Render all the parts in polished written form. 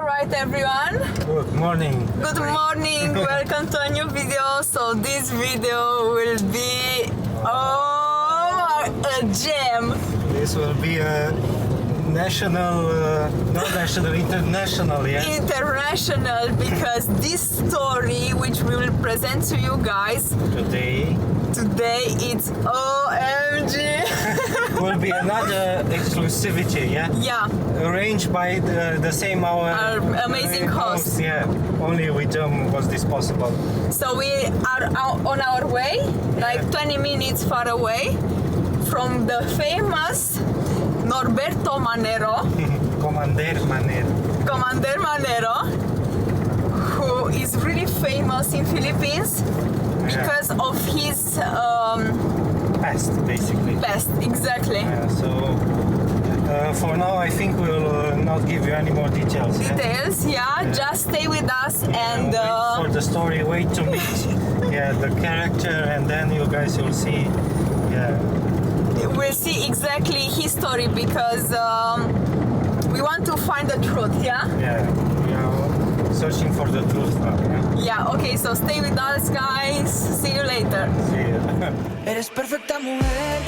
Alright everyone, Good morning. good morning, welcome to a new video. So this video will be a gem. This will be a national, not national, international, yeah? International, because this story which we will present to you guys today it's OMG. Will be another exclusivity, yeah? Yeah, Arranged by the same our amazing host. Yeah, only with them was this possible. So we are on our way, like 20 minutes far away from the famous Norberto Manero, Kumander Kumander Manero, who is really famous in Philippines because of his past, basically. past, exactly. So for now, I think we'll not give you any more details. Details, yeah, just stay with us and wait for the story, wait to meet the character, and then you guys will see. we'll see exactly his story because we want to find the truth, yeah? Yeah, we are searching for the truth now. Yeah, okay, so stay with us guys, see you later. See you. Eres perfecta mujer,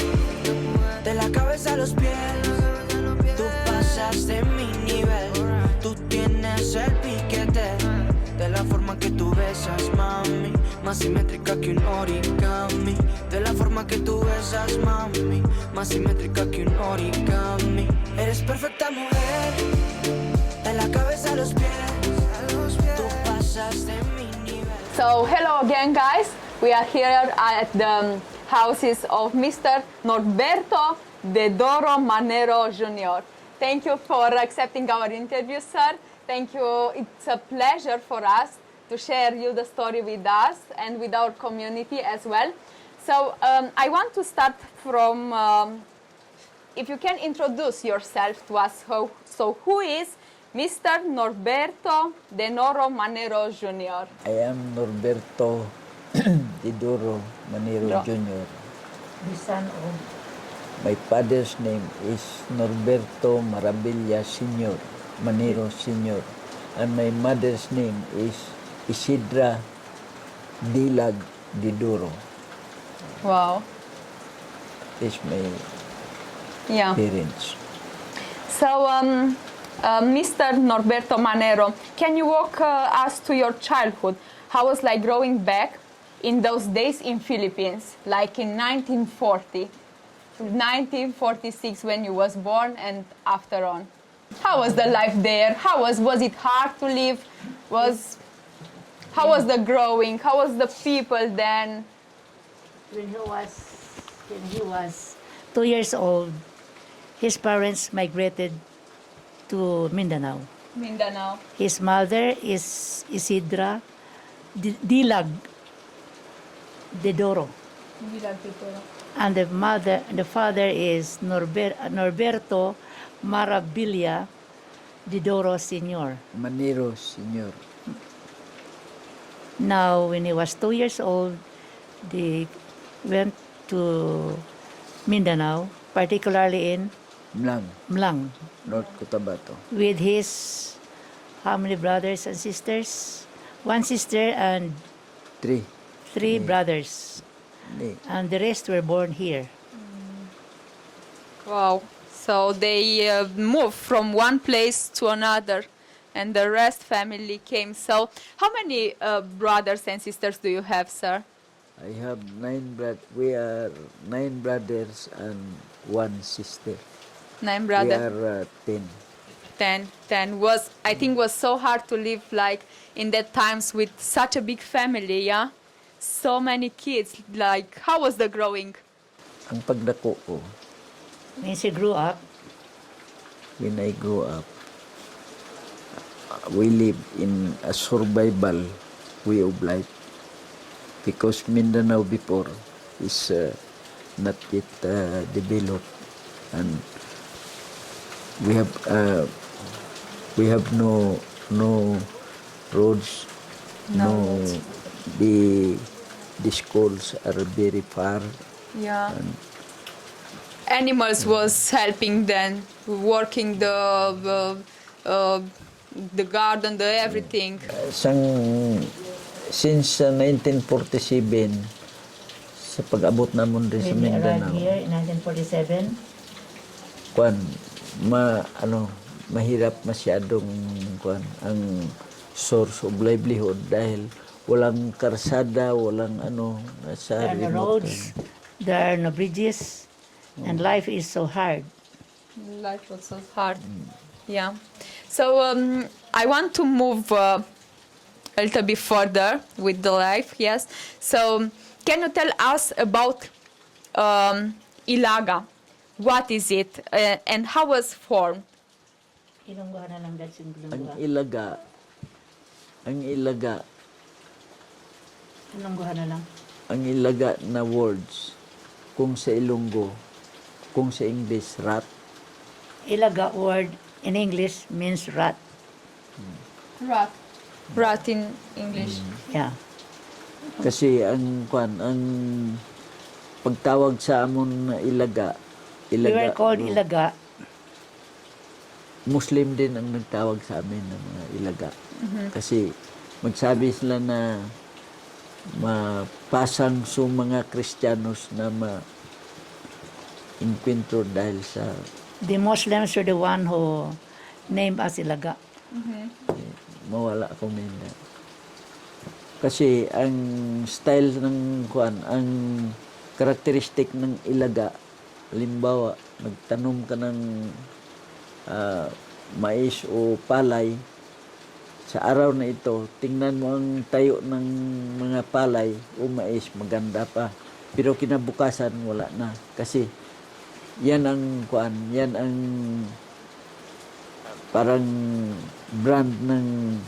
de la cabeza a los pies. Tú pasas de mi nivel, tú tienes el piquete. De la forma que tú besas, mami, más simétrica que un origami. De la forma que tú besas, mami, más simétrica que un origami. Eres perfecta mujer, de la cabeza a los pies. Tú pasas de mi nivel. So hello again guys, we are here at the houses of Mr. Norberto de Doro Manero Jr. Thank you for accepting our interview, sir. Thank you. It's a pleasure for us to share you the story with us and with our community as well. So I want to start from, if you can introduce yourself to us. So who is Mr. Norberto de Doro Manero Jr.? I am Norberto de Doro Manero Jr. The son of My father's name is Norberto Marabilla Sr., Manero Sr. And my mother's name is Isidra Dilag de Doro. Wow. Is my Yeah. parents. So, Mr. Norberto Manero, can you walk us to your childhood? How was like growing back in those days in Philippines, like in 1940, 1946 when you was born and after on? How was the life there? Was it hard to live? How was the growing? How was the people then? when he was 2 years old, his parents migrated to Mindanao. Mindanao. His mother is Isidra Dilag de Doro, and the father is Norberto Marabilla de Doro Sr. Manero Sr. Now, when he was 2 years old, they went to Mindanao, particularly in Mlang, North Cotabato. with his how many brothers and sisters? One sister and three brothers, and the rest were born here. Wow. So they moved from one place to another, and the rest family came. So how many brothers and sisters do you have, sir? I have 9 brothers. We are 9 brothers and 1 sister. 9 We brothers. are 10. 10 was, I think, was so hard to live like in that times with such a big family, yeah? So many kids. Like, how was the growing? Ang pagdako ko, When she grew up, when I grew up, we live in a survival way of life because Mindanao before is not yet developed, and we have no roads, the schools are very far. Yeah. Animals was helping then, working the the garden, the everything. Since 1947, sa pag-abot namon rin sa When we arrived Mindanao, here in 1947, mahirap masyadong ang source of livelihood dahil walang karsada, walang sa there are no remote roads, there are no bridges, and life is so hard. Life was so hard. Yeah. So I want to move a little bit further with the life. Yes. So can you tell us about Ilaga? What is it and how was formed? Ilonggohan na lang dahil sa ang Ilonggohan. ilaga Ilonggohan na lang. ang ilaga na words kung sa Ilonggo, kung sa English rat, Ilaga word in English means rat. Rat. Rat in English. Yeah. kasi ang pagtawag sa amon na ilaga We were called no, Ilaga. Muslim din ang nagtawag sa amin ng mga ilaga. Kasi magsabi sila na mapasang sa mga Kristiyanos na ma-inkwentro dahil sa The Muslims were the one who named us Ilaga. mawala ako minda. Kasi ang style ng ang karakteristik ng ilaga, halimbawa, nagtanom ka ng mais o palay, sa araw na ito, tingnan mo ang tayo ng mga palay o mais, maganda pa. Pero kinabukasan, wala na. Kasi yan ang parang brand ng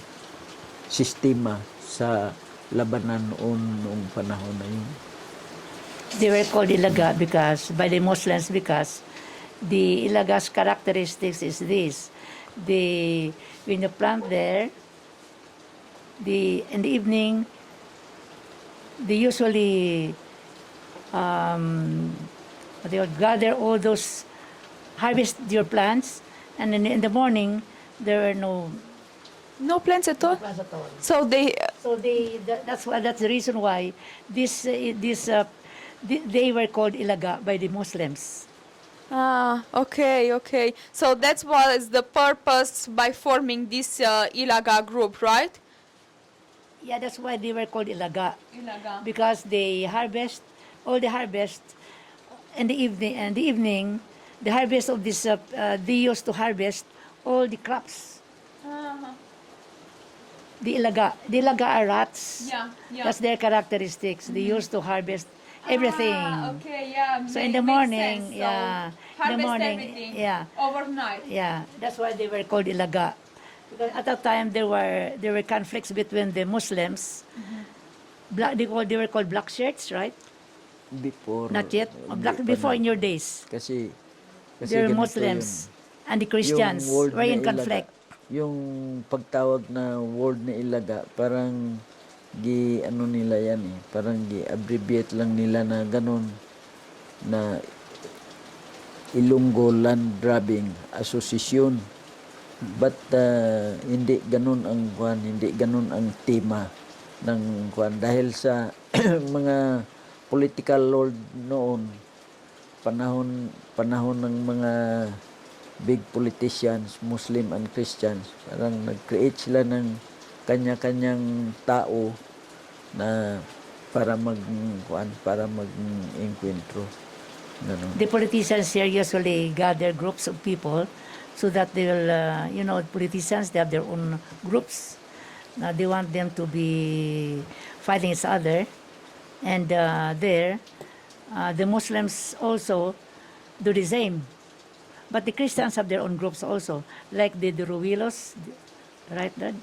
sistema sa labanan noong panahon na yun. They were called Ilaga because by the Muslims because the Ilaga's characteristics is this. When you plant there, in the evening, they usually they would gather all those, harvest your plants, and then in the morning there were no No plants at all. plants at all. So they. That's the reason why they were called Ilaga by the Muslims. Okay. So that's what is the purpose by forming this Ilaga group, right? Yeah, that's why they were called Ilaga. Ilaga. Because they harvest all the harvest in the evening, the harvest of this they used to harvest all the crops. The Ilaga are rats. Yeah. That's their characteristics. They used to harvest everything. Okay, yeah. So in the morning, sense. So yeah, in the harvest morning, everything yeah, overnight. yeah. That's why they were called Ilaga. Because at that time there were conflicts between the Muslims. They were called black shirts, right? Before. Not yet. hindi pa Before na. in your days. Kasi They were ganito Muslims and the yun. Christians Yung word were na in Ilaga, conflict. yung pagtawag na word na Ilaga, parang nila yan parang abbreviate lang nila na ganun, na Ilonggo Land Grabbing Association. But hindi ganun ang tema ng dahil sa mga political lord noon, panahon ng mga big politicians, Muslim and Christians, parang nag-create sila ng kanya-kanyang tao na para mag-encuentro. The politicians here usually gather groups of people so that they will, politicians, they have their own groups. They want them to be fighting each other. And the Muslims also do the same. But the Christians have their own groups also, like the Ruwilos, right, Dad?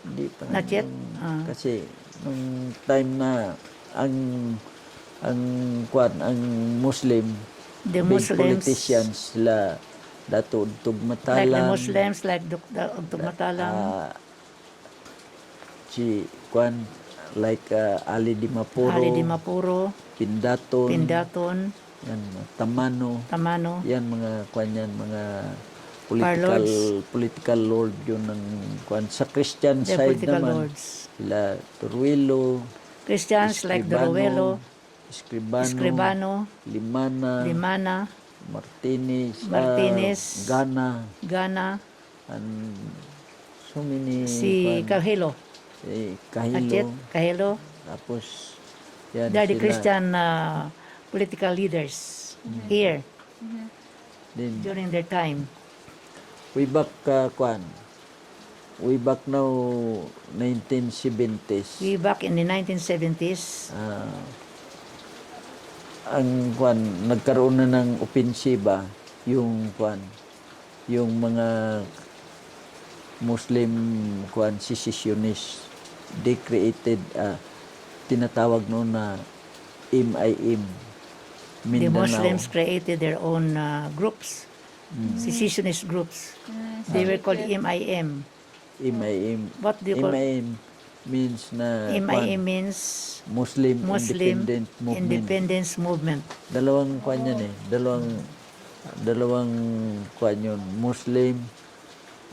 Hindi pa. Not yet? Kasi nung time na ang Muslim, The big Muslims, politicians sila dato tugmatalan. like the Muslims, like Tugmatalang, si Ali Di Mapuro, Pindaton, Pindaton, yan, Tamano, Tamano. yan mga mga political lord yun ng kwan. Sa Christian They're side political naman, lords. sila Turuelo, Christians like Doruelo, Escribano, Limana, Martinez, Gana, and so many si Kahilo, si Achet, Kahilo. Kahilo. Tapos yan They're the sila. Christian political leaders here Din, during their time. way back now 1970s. Way back in the 1970s, Ang nagkaroon na ng opensiba yung mga Muslim secessionists. They created tinatawag noon na MIM, the Mindanao. Muslims created their own groups, secessionist groups. They were called MIM. MIM. What do you call MIM means na MIM? Means Muslim Muslim Independent Movement. Independence Movement. Dalawang yan eh. Dalawang yun. Muslim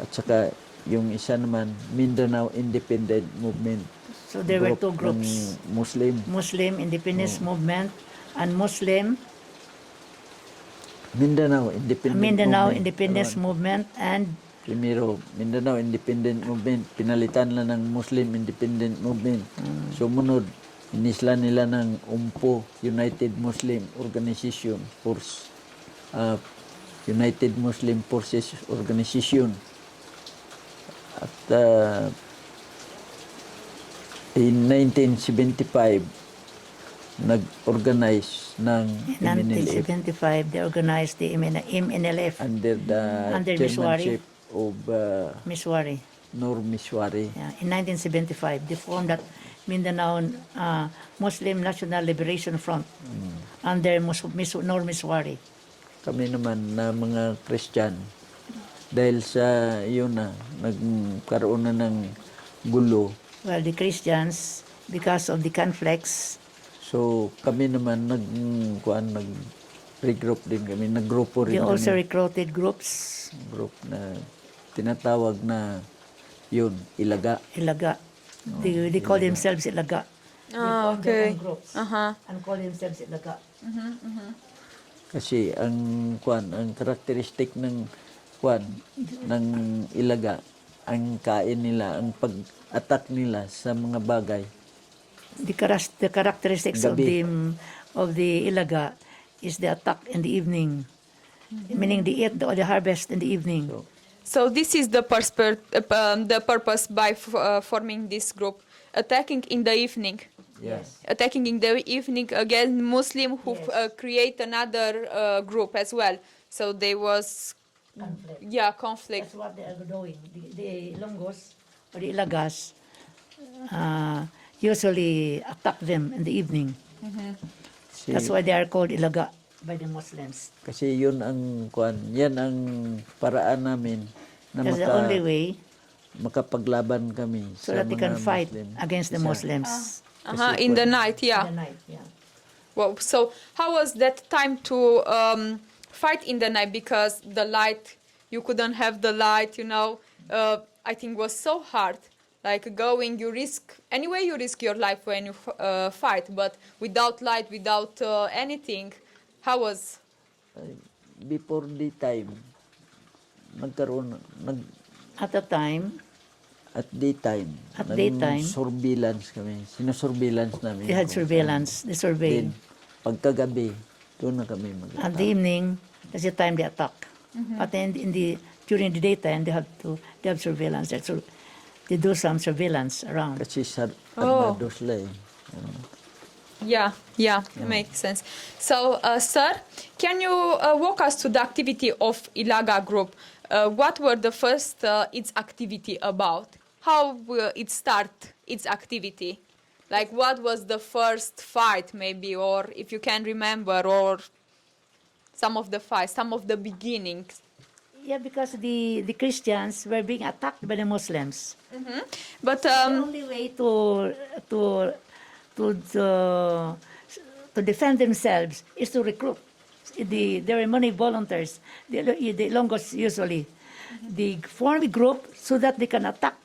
at saka yung isa naman Mindanao Independent Movement. So there were two groups. Muslim Independence Movement and Mindanao Independence Movement and Primero, Mindanao Independent Movement, pinalitan lang ng Muslim Independent Movement. Sumunod, inisla nila ng UMPO, United Muslim Organization Force. United Muslim Forces Organization. At in 1975, nag-organize ng in 1975 they organized the MNLF under the Under chairmanship of Miswari. Nur Miswari. Yeah, in 1975 they formed that Mindanao Muslim National Liberation Front under Nur Miswari. Kami naman na mga Christian, dahil sa yun nagkaroon na ng gulo. Well, the Christians, because of the conflicts, So kami naman nag-regroup din kami, naggrupo rin they also kami. recruited groups, Group na tinatawag na yun, Ilaga. Ilaga. They call themselves Ilaga. They formed their own groups and call themselves Ilaga. Kasi ang karakteristik ng Ilaga, ang kain nila, ang pag-attack nila sa mga bagay. The characteristics Gabi. of the Ilaga is the attack in the evening, meaning they eat the harvest in the evening. So this is the purpose by forming this group, attacking in the evening. Yes. Attacking in the evening against Muslim who create another group as well. So there was conflict. That's what they are doing. The Ilonggos or the Ilagas usually attack them in the evening. That's why they are called Ilaga by the Muslims. Kasi yun ang yan ang paraan namin na That's the only way makapaglaban kami so sa that they can mga fight Muslim. against the Muslims In the night, in the night. Yeah. Well, so how was that time to fight in the night? Because the light, you couldn't have the light, I think was so hard. Like going, you risk your life when you fight, but without light, without anything, how was? Before the time, At the time, at daytime, surveillance kami. Sinusurveillance namin. they had surveillance. They surveyed. Then, pagkagabi, doon na kami At the evening, that's the time they attack. But then during the daytime, they have surveillance. They do some surveillance around. Kasi armado sila eh. Yeah, makes sense. So, sir, can you walk us to the activity of Ilaga group? What were the first its activity about? How it start its activity? Like what was the first fight maybe, or if you can remember, or some of the fights, some of the beginnings? Yeah, because the Christians were being attacked by the Muslims. But The only way to defend themselves is to recruit. There are many volunteers. The Ilonggos usually they form a group so that they can attack,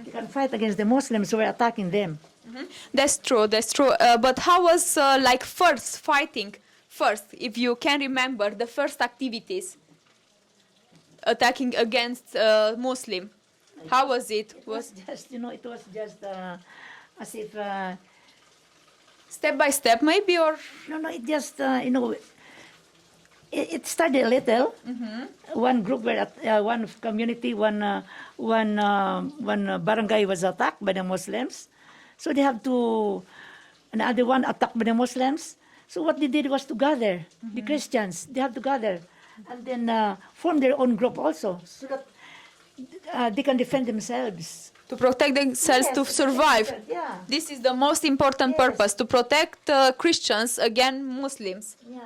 they can fight against the Muslims who are attacking them. That's true. That's true. But how was like first fighting? First, if you can remember the first activities attacking against Muslim, how was it? It was just, it was just as if, Step by step, maybe, or no, it just, it started a little. One group were one community, one barangay was attacked by the Muslims, so they have to another one attacked by the Muslims. So what they did was to gather the Christians. They have to gather and then form their own group also, so that they can defend themselves. to protect themselves to survive. Yeah. This is the most important purpose, to protect Christians against Muslims. Yeah.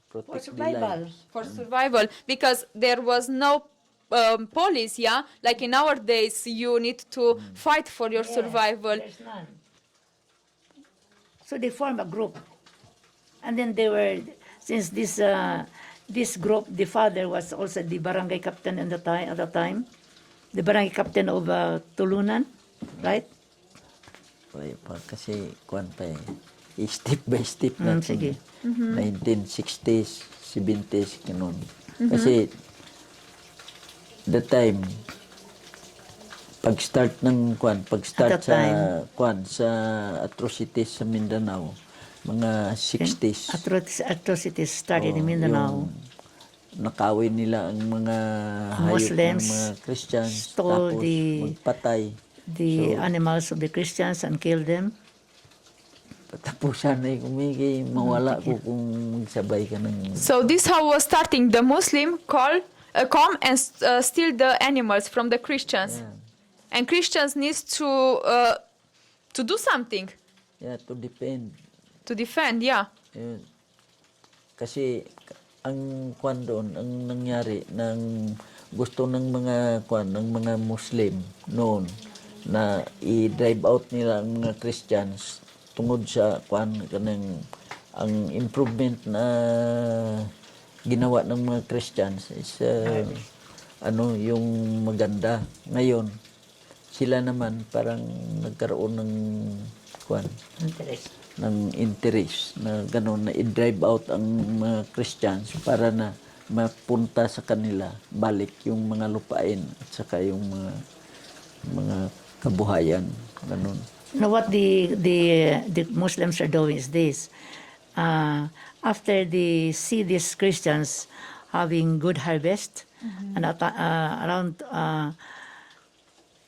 For Protect the survival. lives. For survival, because there was no police, yeah? Like in our days, you need to fight for your survival. There's none. So they formed a group. And then they were, since this group, the father was also the barangay captain at the time. The barangay captain of Tulunan, right? Wala pa, kasi kuwan pa eh. Step by step natin. Sige. 1960s, 70s, ganun. Kasi the time, pag-start At that time. sa atrocities sa Mindanao, mga 60s. Atrocities started in Mindanao. Nakawin nila ang mga hayop Muslims ng mga Christians, stole tapos the- magpatay. The animals of the Christians and killed them. Patapusan ay kumigay, mawala ko kung magsabay ka ng... So this how was starting. The Muslim come and steal the animals from the Christians. Yeah. And Christians needs to do something, Yeah, to defend. to defend, yeah. Yun. Kasi ang kwan doon, ang nangyari ng gusto ng mga Muslim noon na i-drive out nila ang mga Christians tungod sa kanang ang improvement na ginawa ng mga Christians is yung maganda. Ngayon sila naman parang nagkaroon ng ng interest na gano'n na i-drive out ang mga Christians para na mapunta sa kanila balik yung mga lupain at saka yung mga kabuhayan gano'n. Now what the Muslims are doing is this. After they see these Christians having good harvest and around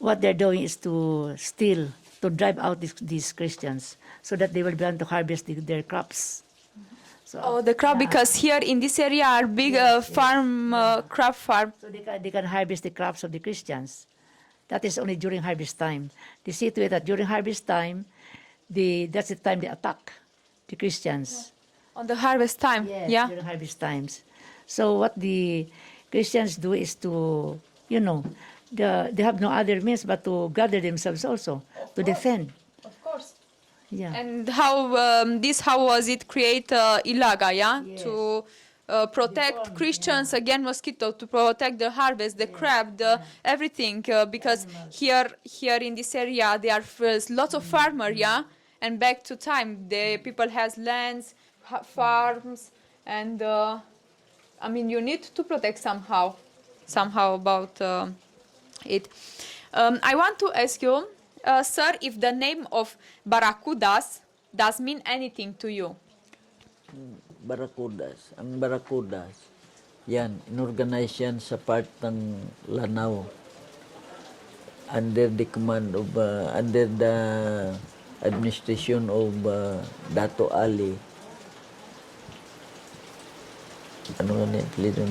what they're doing is to steal, to drive out these Christians so that they will be able to harvest their crops. So, Oh, the crop, because here in this area are big crop farm. so they can harvest the crops of the Christians. That is only during harvest time. They see to it that during harvest time, that's the time they attack the Christians. On the harvest time, Yes, yeah. during harvest times. So what the Christians do is to, they have no other means but to gather themselves also, to defend. Of course. Yeah. And how was it create Ilaga, yeah? Yes. To protect Christians against mosquito, to protect the harvest, the crab, everything, because here in this area there are lots of farmers, yeah? And back to time, the people has lands, farms, and you need to protect somehow about it. I want to ask you, sir, if the name of Barracudas does mean anything to you. Barracudas. Ang Barracudas, yan, inorganize yan sa part ng Lanao. Under the command of, under the administration of Dato Ali. Ano nga niya?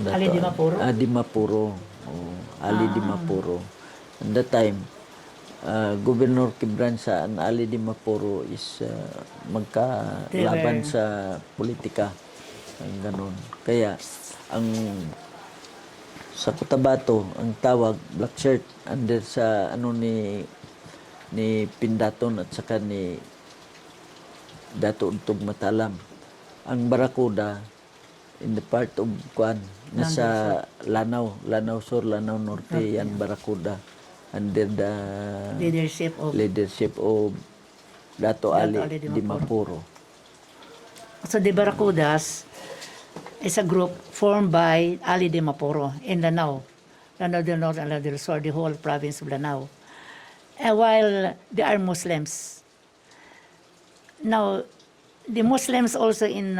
Dato Ali Di Mapuro? Di Mapuro. Oh, Ali Di Mapuro. At that time, Governor Quebranza and Ali Di Mapuro is magkalaban sa politika. Ang ganun. Kaya, sa Cotabato, ang tawag, black shirt, under sa ni Pindaton at saka ni Dato Untog Matalam. Ang Barracuda, in the part of Kuan, nasa Lanao Sur, Lanao Norte, yan Barakuda, under the leadership of Dato Ali Dimapuro. So the Barracudas is a group formed by Ali Dimapuro in Lanao del Norte and Lanao del Sur, the whole province of Lanao. And while they are Muslims. Now, the Muslims also in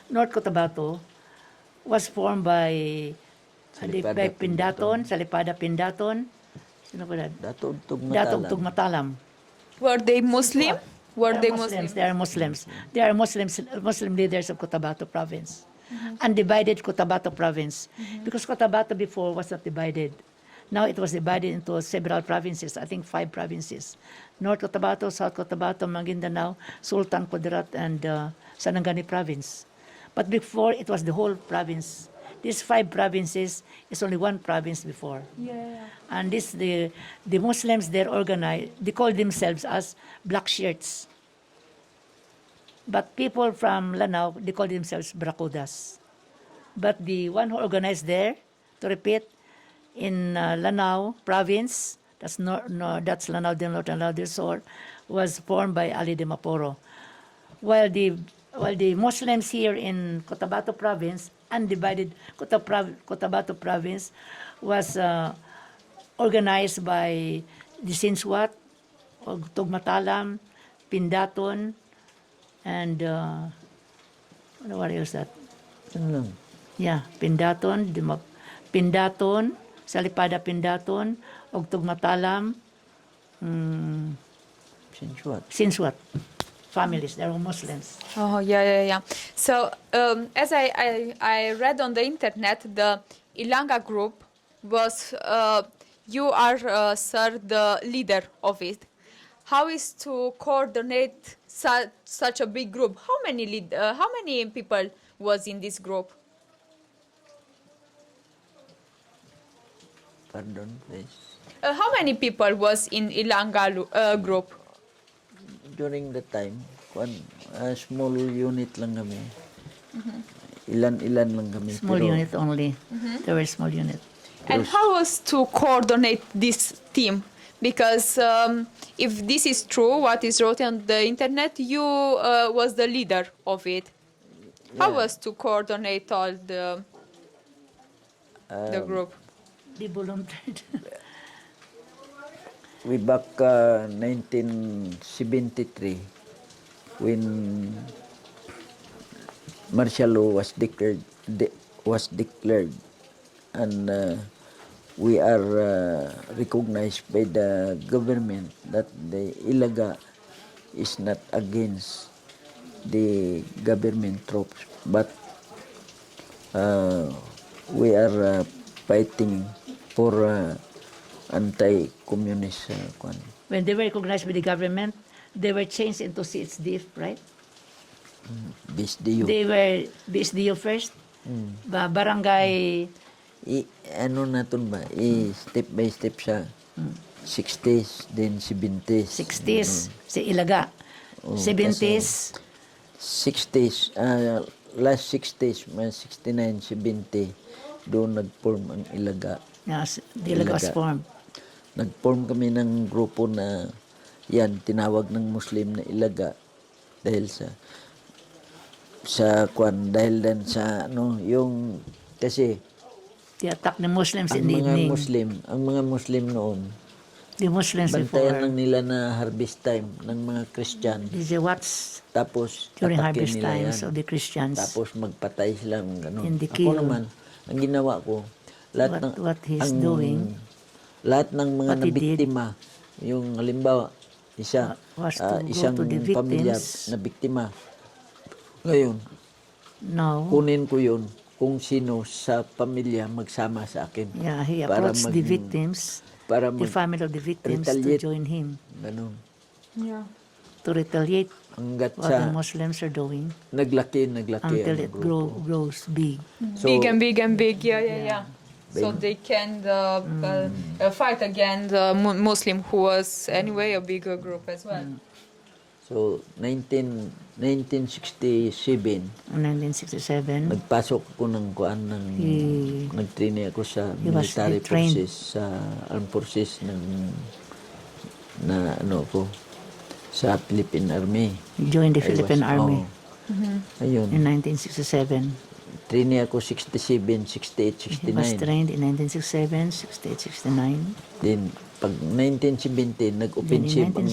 North Cotabato was formed by Pindaton, Salipada Pindaton, sino ba that? Dato Tugmatalam. Were they Muslim? Were they Muslims? Muslim? They are Muslims. They are Muslim leaders of Cotabato province. Undivided Cotabato province. Because Cotabato before was not divided. Now it was divided into several provinces, I think 5 provinces. North Cotabato, South Cotabato, Maguindanao, Sultan Kudarat, and Sarangani province. But before, it was the whole province. These 5 provinces is only one province before. Yeah. And the Muslims, they're organized, they call themselves as black shirts. But people from Lanao, they call themselves Bracudas. But the one who organized there, to repeat, in Lanao province, that's Lanao del Norte and Lanao del Sur, was formed by Ali Dimapuro. While the Muslims here in Cotabato province, undivided Cotabato province, was organized by the Sinswat, Tugmatalam, Pindaton, and what else that? Yeah, Pindaton, Salipada Pindaton, og Tugmatalam, Sinswat. Families, they were Muslims. Oh, yeah. So, as I read on the internet, the Ilaga group was, you are, sir, the leader of it. How is to coordinate such a big group? How many people was in this group? Pardon, please. How many people was in Ilaga group? During the time, small unit lang kami. Ilan lang kami. Small unit only. They were small unit. And how was to coordinate this team? Because if this is true, what is wrote on the internet, you was the leader of it. How was to coordinate all the group? They volunteered. Way back 1973, when martial law was declared, and we are recognized by the government that the Ilaga is not against the government troops, but we are fighting for anti-communist. When they were recognized by the government, they were changed into CSDF, right? BSDU. They were BSDU first. Barangay. Ano natin ba? Step by step siya. 60s, then 70s. 60s, si Ilaga. 70s. 60s, last 60s, 69, 70, doon nag-form ang Ilaga. Yes, the Ilaga was formed. Nag-form kami ng grupo na yan, tinawag ng Muslim na Ilaga dahil dahil din sa yung kasi They attacked the Muslims in the evening. Ang mga Muslim noon, the Muslims bantayan before. lang nila na harvest time ng mga Christian. These are what's Tapos during atakin harvest nila times yan. of the Christians. Tapos magpatay sila ng In the Ako kill. naman, ang ginawa ko, What he's doing, lahat ng mga what he did, nabiktima, yung halimbawa, was to go isang to the pamilya victims. na biktima. Ngayon, No. kunin ko yun kung sino sa pamilya magsama sa akin. Yeah, he para approached the victims, para the family of the victims, to retaliate. join him, Ganun. Yeah. to retaliate Hanggat what the sa Muslims are doing naglaki until ang it grupo. grows big. So, Big and big, yeah. So they can fight against the Muslim, who was anyway a bigger group as well. So, 1967, 1967, nagpasok ako ng kuan ng nagtrain ako sa he was military trained. forces sa armed forces ng na ano ko sa Philippine Army. joined the I Philippine was- Army Ayun. in 1967. Train ako 67, 68, He was 69. trained in 1967, 68, 69. Then pag 1970 nag-offensive Then in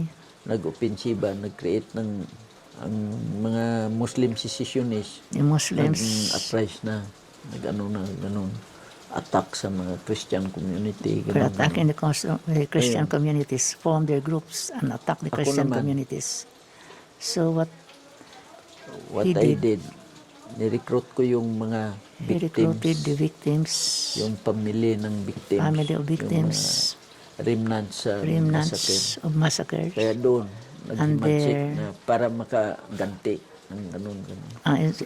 1970, nag-offensiba, nag-create ng ang mga Muslim secessionists the Muslims nag-uprise na nag-ano na ganun attack sa mga Christian community were ganun. attacking the Christian communities, formed their groups and attacked the Ako Christian naman. communities. So what What he I did, did, ni-recruit ko yung mga he recruited the victims, victims, yung pamilya ng victims, family of victims, yung mga remnants sa massacre. remnants of massacres. Kaya doon, And nag-magic there- na para makaganti ng ganun.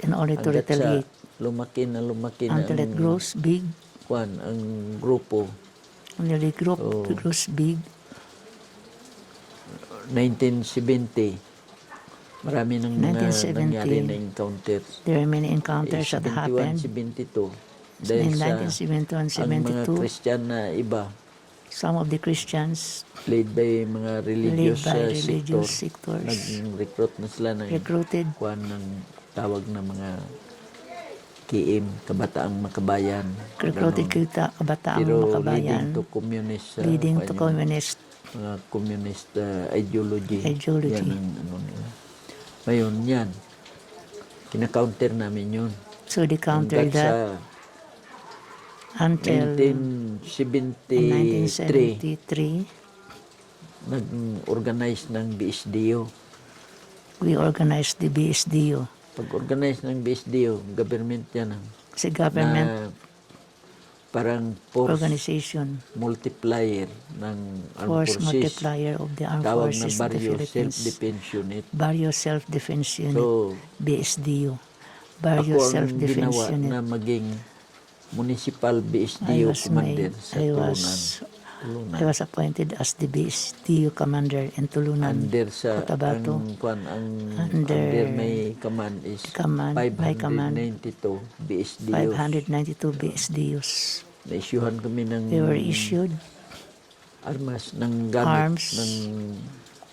In order to Hanggat sa retaliate, lumaki na until it grows big, ang grupo, until the group Oh. grows big. 1970, marami nang mga 1970, nangyari na encounters. There are many encounters that 71, happened 72. in Dahil sa 1971, ang mga 72. Christian na iba, Some of the Christians led by mga religious, led by religious sectors, nag-recruit na sila ng recruited kuan ng tawag na mga KM, Kabataang Makabayan. recruited Ganon. kita kabataang Pero leading makabayan, to communist, leading to kuan yun, communist mga communist ideology. Ideology. Yan ang ano nila. Ngayon, yan. Kina-counter namin yun. so they countered Hanggat that sa until 1973, 1973 nag-organize ng BSDO. we organized the BSDO. Pag-organize ng BSDO, government yan It's a government na parang force organization, multiplier ng armed force forces. multiplier of the armed Tawag na forces of the Barrio Philippines. Self-Defense Unit. Barrio Self-Defense Unit, So, BSDU. Barrio ako ang Self-Defense ginawa Unit. na maging municipal BSDO commander sa Tulunan. I was appointed as the BSDU commander in Tulunan, Under sa Cotabato. under may command is my command, 592 BSDOs. 592 BSDUs. Na-issuehan kami ng They were issued armas ng gamit Arms. ng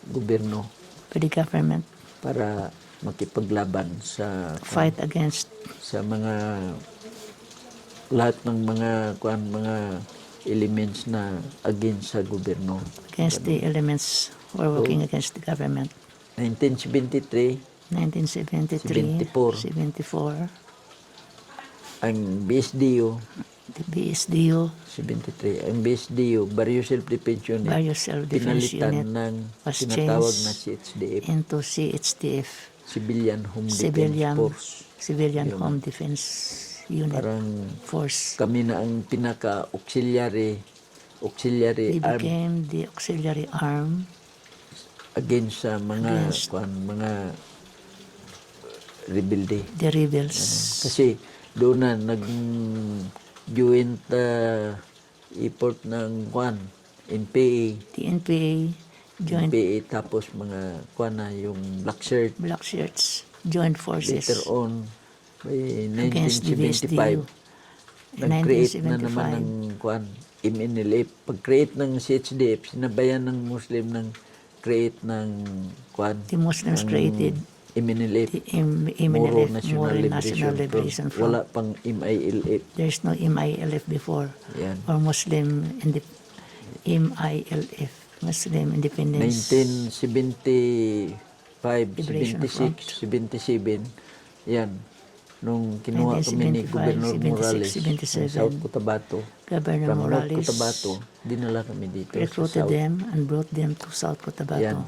gobyerno by the government para makipaglaban sa to fight against mga lahat ng mga elements na against sa gobyerno. the elements who are working against the government. 1973 1973, 74. 74, ang BSDO the BSDU, 73 ang BSDO Barrio Self-Defense Unit Barrio Self-Defense pinalitan Unit, ng was tinatawag changed na CHDF, into CHDF, Civilian Home Civilian, Defense Force. Civilian Yun. Home Defense Unit Parang Force. kami na ang pinaka-auxiliary They arm became the auxiliary arm against sa mga Against. mga rebelde. the rebels. Kasi doon na nag-joint effort ng NPA, The NPA joined tapos mga na yung black shirt. black shirts, joined forces Later on, by against the 1975, BSDU. In nag-create na naman 1975, ng MNLF. Pag-create ng CHDF, sinabayan ng Muslim ng create ng the Muslims created MNLF. the Moro MNLF, National Liberation Liberation Front. Wala Front. pang MILF. There's no MILF before, Yan. or MILF, Muslim Independence 1975, Liberation 76, 77. Yan. Nung kinuha kami ni 1975, Governor 76, Morales ng 77. South Cotabato. Governor From North Morales Cotabato, dinala kami dito recruited sa South. them and brought them to South Cotabato. Yan.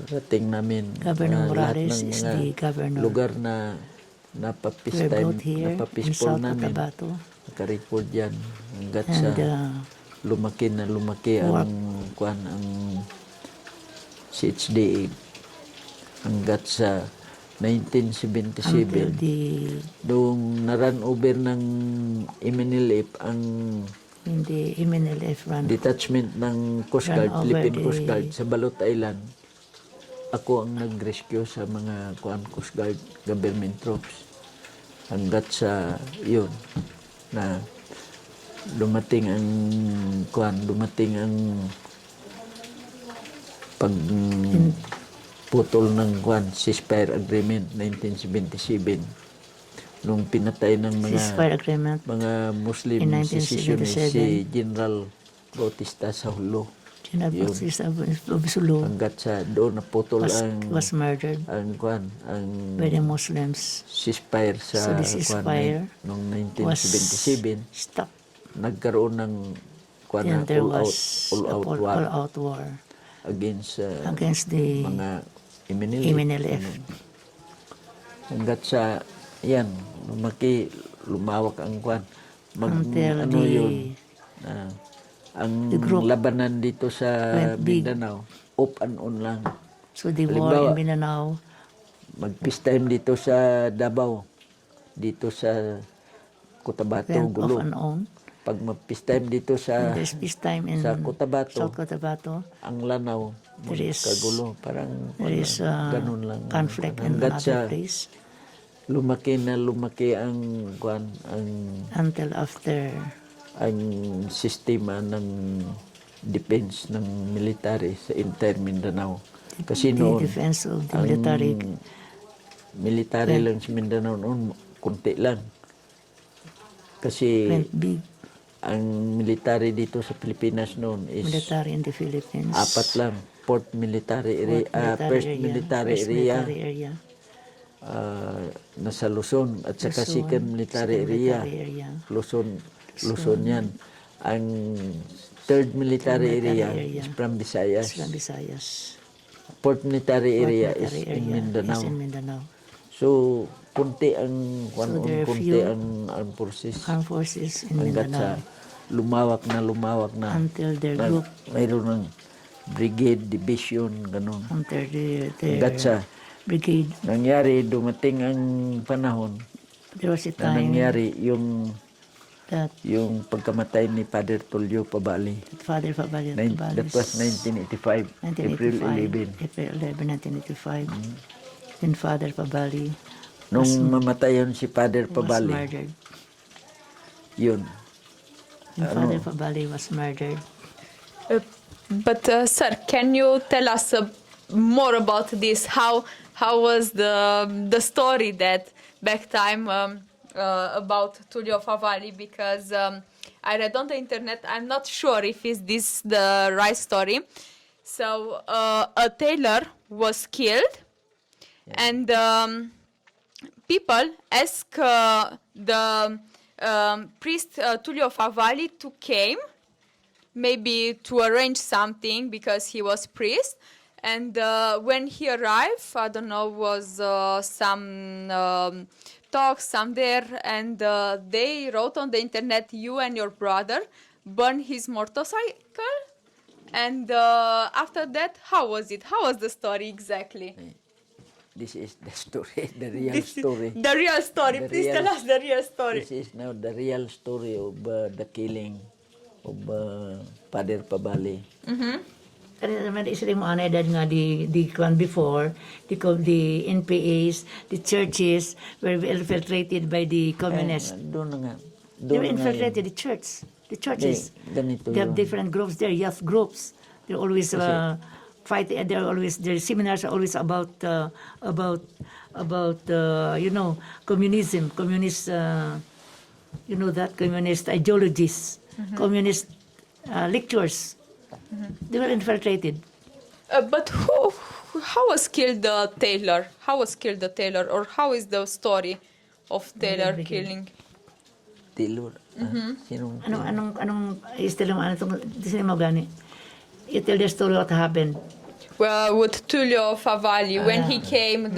Rating namin Governor lahat Morales ng is mga the governor. lugar na Were brought here in napapispol South namin. Cotabato. Naka-record yan. Hanggat sa And lumaki ang ang CHDA hanggat sa until 1977 doong na-run over ng MNLF ang in the MNLF run detachment ng Coast Guard, Run over Philippine the- Coast Guard sa Balot Island. ako ang nag-rescue sa mga Coast Guard government troops. Hanggat sa yun na dumating ang pagputol ng ceasefire agreement 1977 nung pinatay ng Ceasefire agreement mga Muslim in secessionist 1977. si General Bautista sa Julio. General Sulu Hanggat sa doon naputol was murdered ang by the Muslims. ceasefire sa So the ceasefire noong was 1977 stopped. nagkaroon ng Then there all was out all-out war against against the mga MNLF. Hanggat sa yan lumawak ang Until ano the- yun ang the group labanan dito sa went big. Mindanao off and on lang. So the war Halimbawa, in Mindanao, mag-peace time dito sa Davao, dito sa Cotabato, went off gulo. and on. Pag mag-peace time dito sa And there's peace time in sa Cotabato, South Cotabato. ang Lanao, There is- kagulo, parang There is ganun lang. conflict in Hanggat sa another place lumaki ang until after ang sistema ng defense ng military sa entire Mindanao. Kasi the noon, defense of the military military lang sa Mindanao noon, kunti lang. Kasi went big. ang military dito sa Pilipinas noon is Military in the Philippines. 4 lang. Fourth military area, Fourth first military area, nasa Luzon at saka Luzon, second military area. Luzon yan. Ang third military area is from Visayas. From Visayas. Fourth military area is Military in area Mindanao. is in Mindanao. So, kunti ang there are kunti few ang armed forces. Armed forces in Hanggat sa Mindanao lumawak na. until their group, Mayroon ng brigade, division, ganun. until Hanggat sa their brigade. dumating ang panahon There was a na time nangyari yung that pagkamatay ni Father Tullio Favali. Father Favalli, That was 1985, April 11. April 11, 1985. Then Father Favalli Nung mamatayon si Father was Favali, murdered. yun. When Father Favalli was murdered. But sir, can you tell us more about this? How was the story that back time about Tullio Favalli? Because I read on the internet. I'm not sure if is this the right story. So a tailor was killed, and people ask the priest Tullio Favalli to came, maybe to arrange something because he was priest. And when he arrived, I don't know, was some talks, some there, and they wrote on the internet, you and your brother burn his motorcycle. And after that, how was it? How was the story exactly? This is the story, the real story. The real story. The Please real- tell us the real story. This is now the real story of the killing of Father Favalli. Kanina naman isang mo anay dahil nga di kwan before, the NPAs, the churches were infiltrated by the communists. Doon na nga. They Doon were na nga infiltrated, yun. the churches. Ganito They have yun. different groups there, youth groups. They're always fighting, their seminars are always about you know, communism, communist, you know that, communist ideologies, communist lectures. They were infiltrated. But how was killed the tailor? How was killed the tailor? Or how is the story of tailor killing? Tailor. Sinong Anong istilong di sila mo gani? You tell the story what happened. Well, with Tullio Favalli, when he came,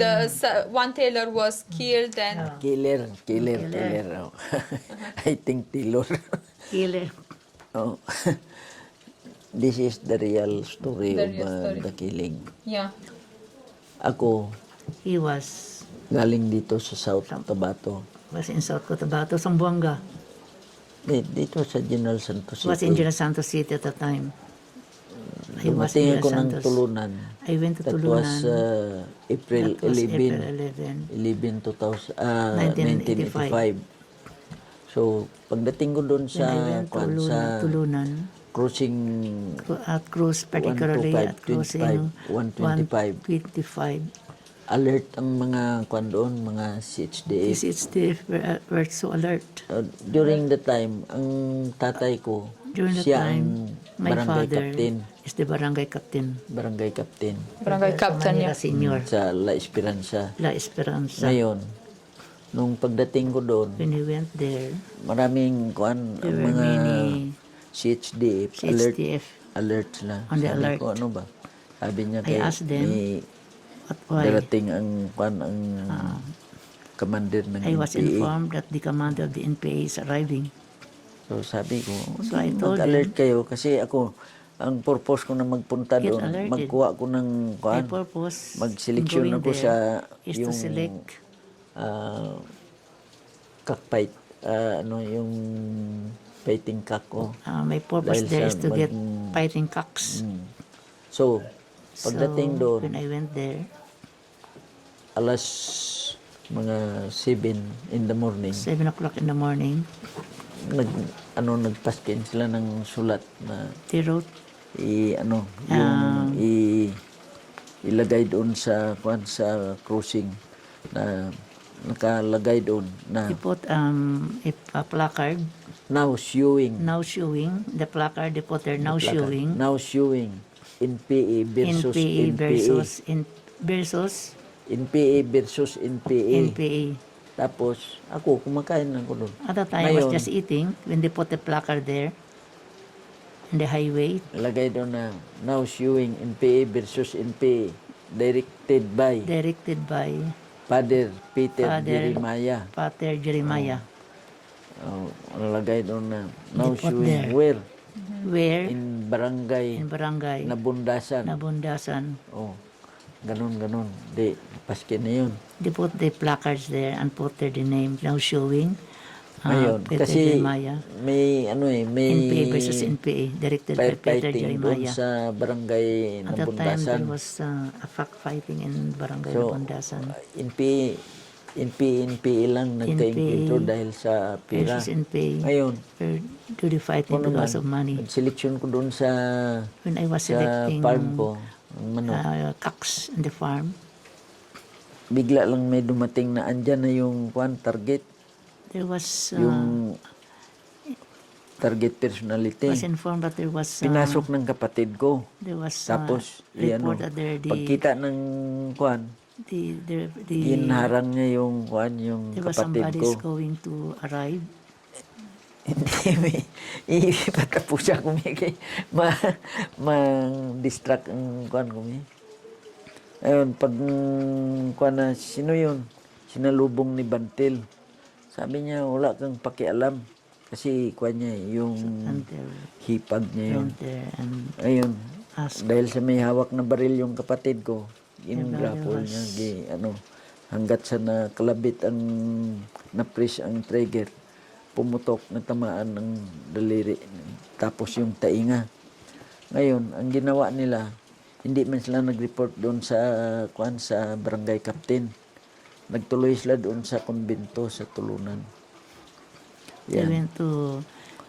one tailor was killed and Killer. Oh. I think Tailor. Killer. Oh. This is the real story The of real story. the killing. yeah. Ako, He was galing dito sa South Cotabato. in South Cotabato, Zamboanga. Dito sa General Santos Was in City. General Santos City at the time. I was Dumating in ako ng Santos. Tulunan. I went to That Tulunan. was April That was 11. April 11. 1985. So, pagdating ko doon When I went to Tulunan, crossing at cruise, particularly at 125, cruising 125. 125. Alert ang mga kwan doon, mga CHDF. CHDF were so alert. During the time, ang tatay ko, During the siya time, ang my barangay father captain. is the barangay captain. Barangay captain Barangay captain niya. Manila Senior, sa La Esperanza. La Esperanza. Ngayon, nung pagdating ko doon, When we went there, maraming kwan, there ang were mga many CHDF, CHDF. alert sila. On the Sabi alert. ko, ano ba? Sabi niya I asked them, may What why? darating ang kwan, ang commander ng I was NPA. informed that the commander of the NPA is arriving. So sabi ko, So I told mag-alert kayo kasi ako, ang purpose ko na magpunta Get doon, alerted. magkuha ko ng My kwan, purpose mag-seleksyon in going ako there sa is to yung select cockfight, yung fighting cock ko. my purpose Dahil there sa is to get mag- fighting cocks. So, pagdating So, doon, when I went there, alas mga 7 in the morning, 7 o'clock in the morning, nagpaskin sila ng sulat na they wrote ilagay doon sa sa cruising na nakalagay doon na they put a placard now showing now showing the placard. They put there now showing NPA versus NPA NPA versus NPA versus NPA. NPA. Tapos ako kumakain ako doon. At that time, I was Ngayon, just eating when they put the placard there in the highway. lagay doon na now showing NPA versus NPA directed by Directed by Father Peter Father Jeremiah. Pater Jeremiah. Lagay doon na now They put showing there. where Where? in barangay In barangay Nabundasan. Nabundasan. Oh, ganun. Di, paskin na yun. They put the placards there and put there the name now showing Ngayon, Peter kasi Jeremiah. may may NPA versus NPA directed by Peter firefighting doon Jeremiah. sa barangay At that time, Nabundasan. there was a fact fighting in barangay So, Nabundasan. NPA lang nagka-encounter dahil sa pera. Versus NPA. Ngayon, Were do the fighting ako because naman, of money. nag-seleksyon ko doon sa When I was sa selecting farm ko, ang manok. cocks in the farm, Bigla lang may dumating na andyan na yung target, there was yung target personality. was informed that there was Pinasok ng kapatid ko. there was Tapos, report that there pagkita ng the ginharang niya yung there was kapatid somebody ko. is going to arrive. Hindi, ipatapusa ko may ma-distract ang ko may. Ayun, pag na, sino yun? Sinalubong ni Bantil. Sabi niya, wala kang pakialam. Kasi niya, yung Until hipag niya yun. went there and Ayun, asked. dahil sa may hawak na baril yung kapatid ko, The in-grapple baril niya, hanggat sa nakalabit ang, na-press ang trigger, pumutok, natamaan ng daliri, tapos yung tainga. Ngayon, ang ginawa nila, hindi man sila nag-report doon sa sa barangay captain. Nagtuloy sila doon sa konbento sa Tulunan. They Yan. went to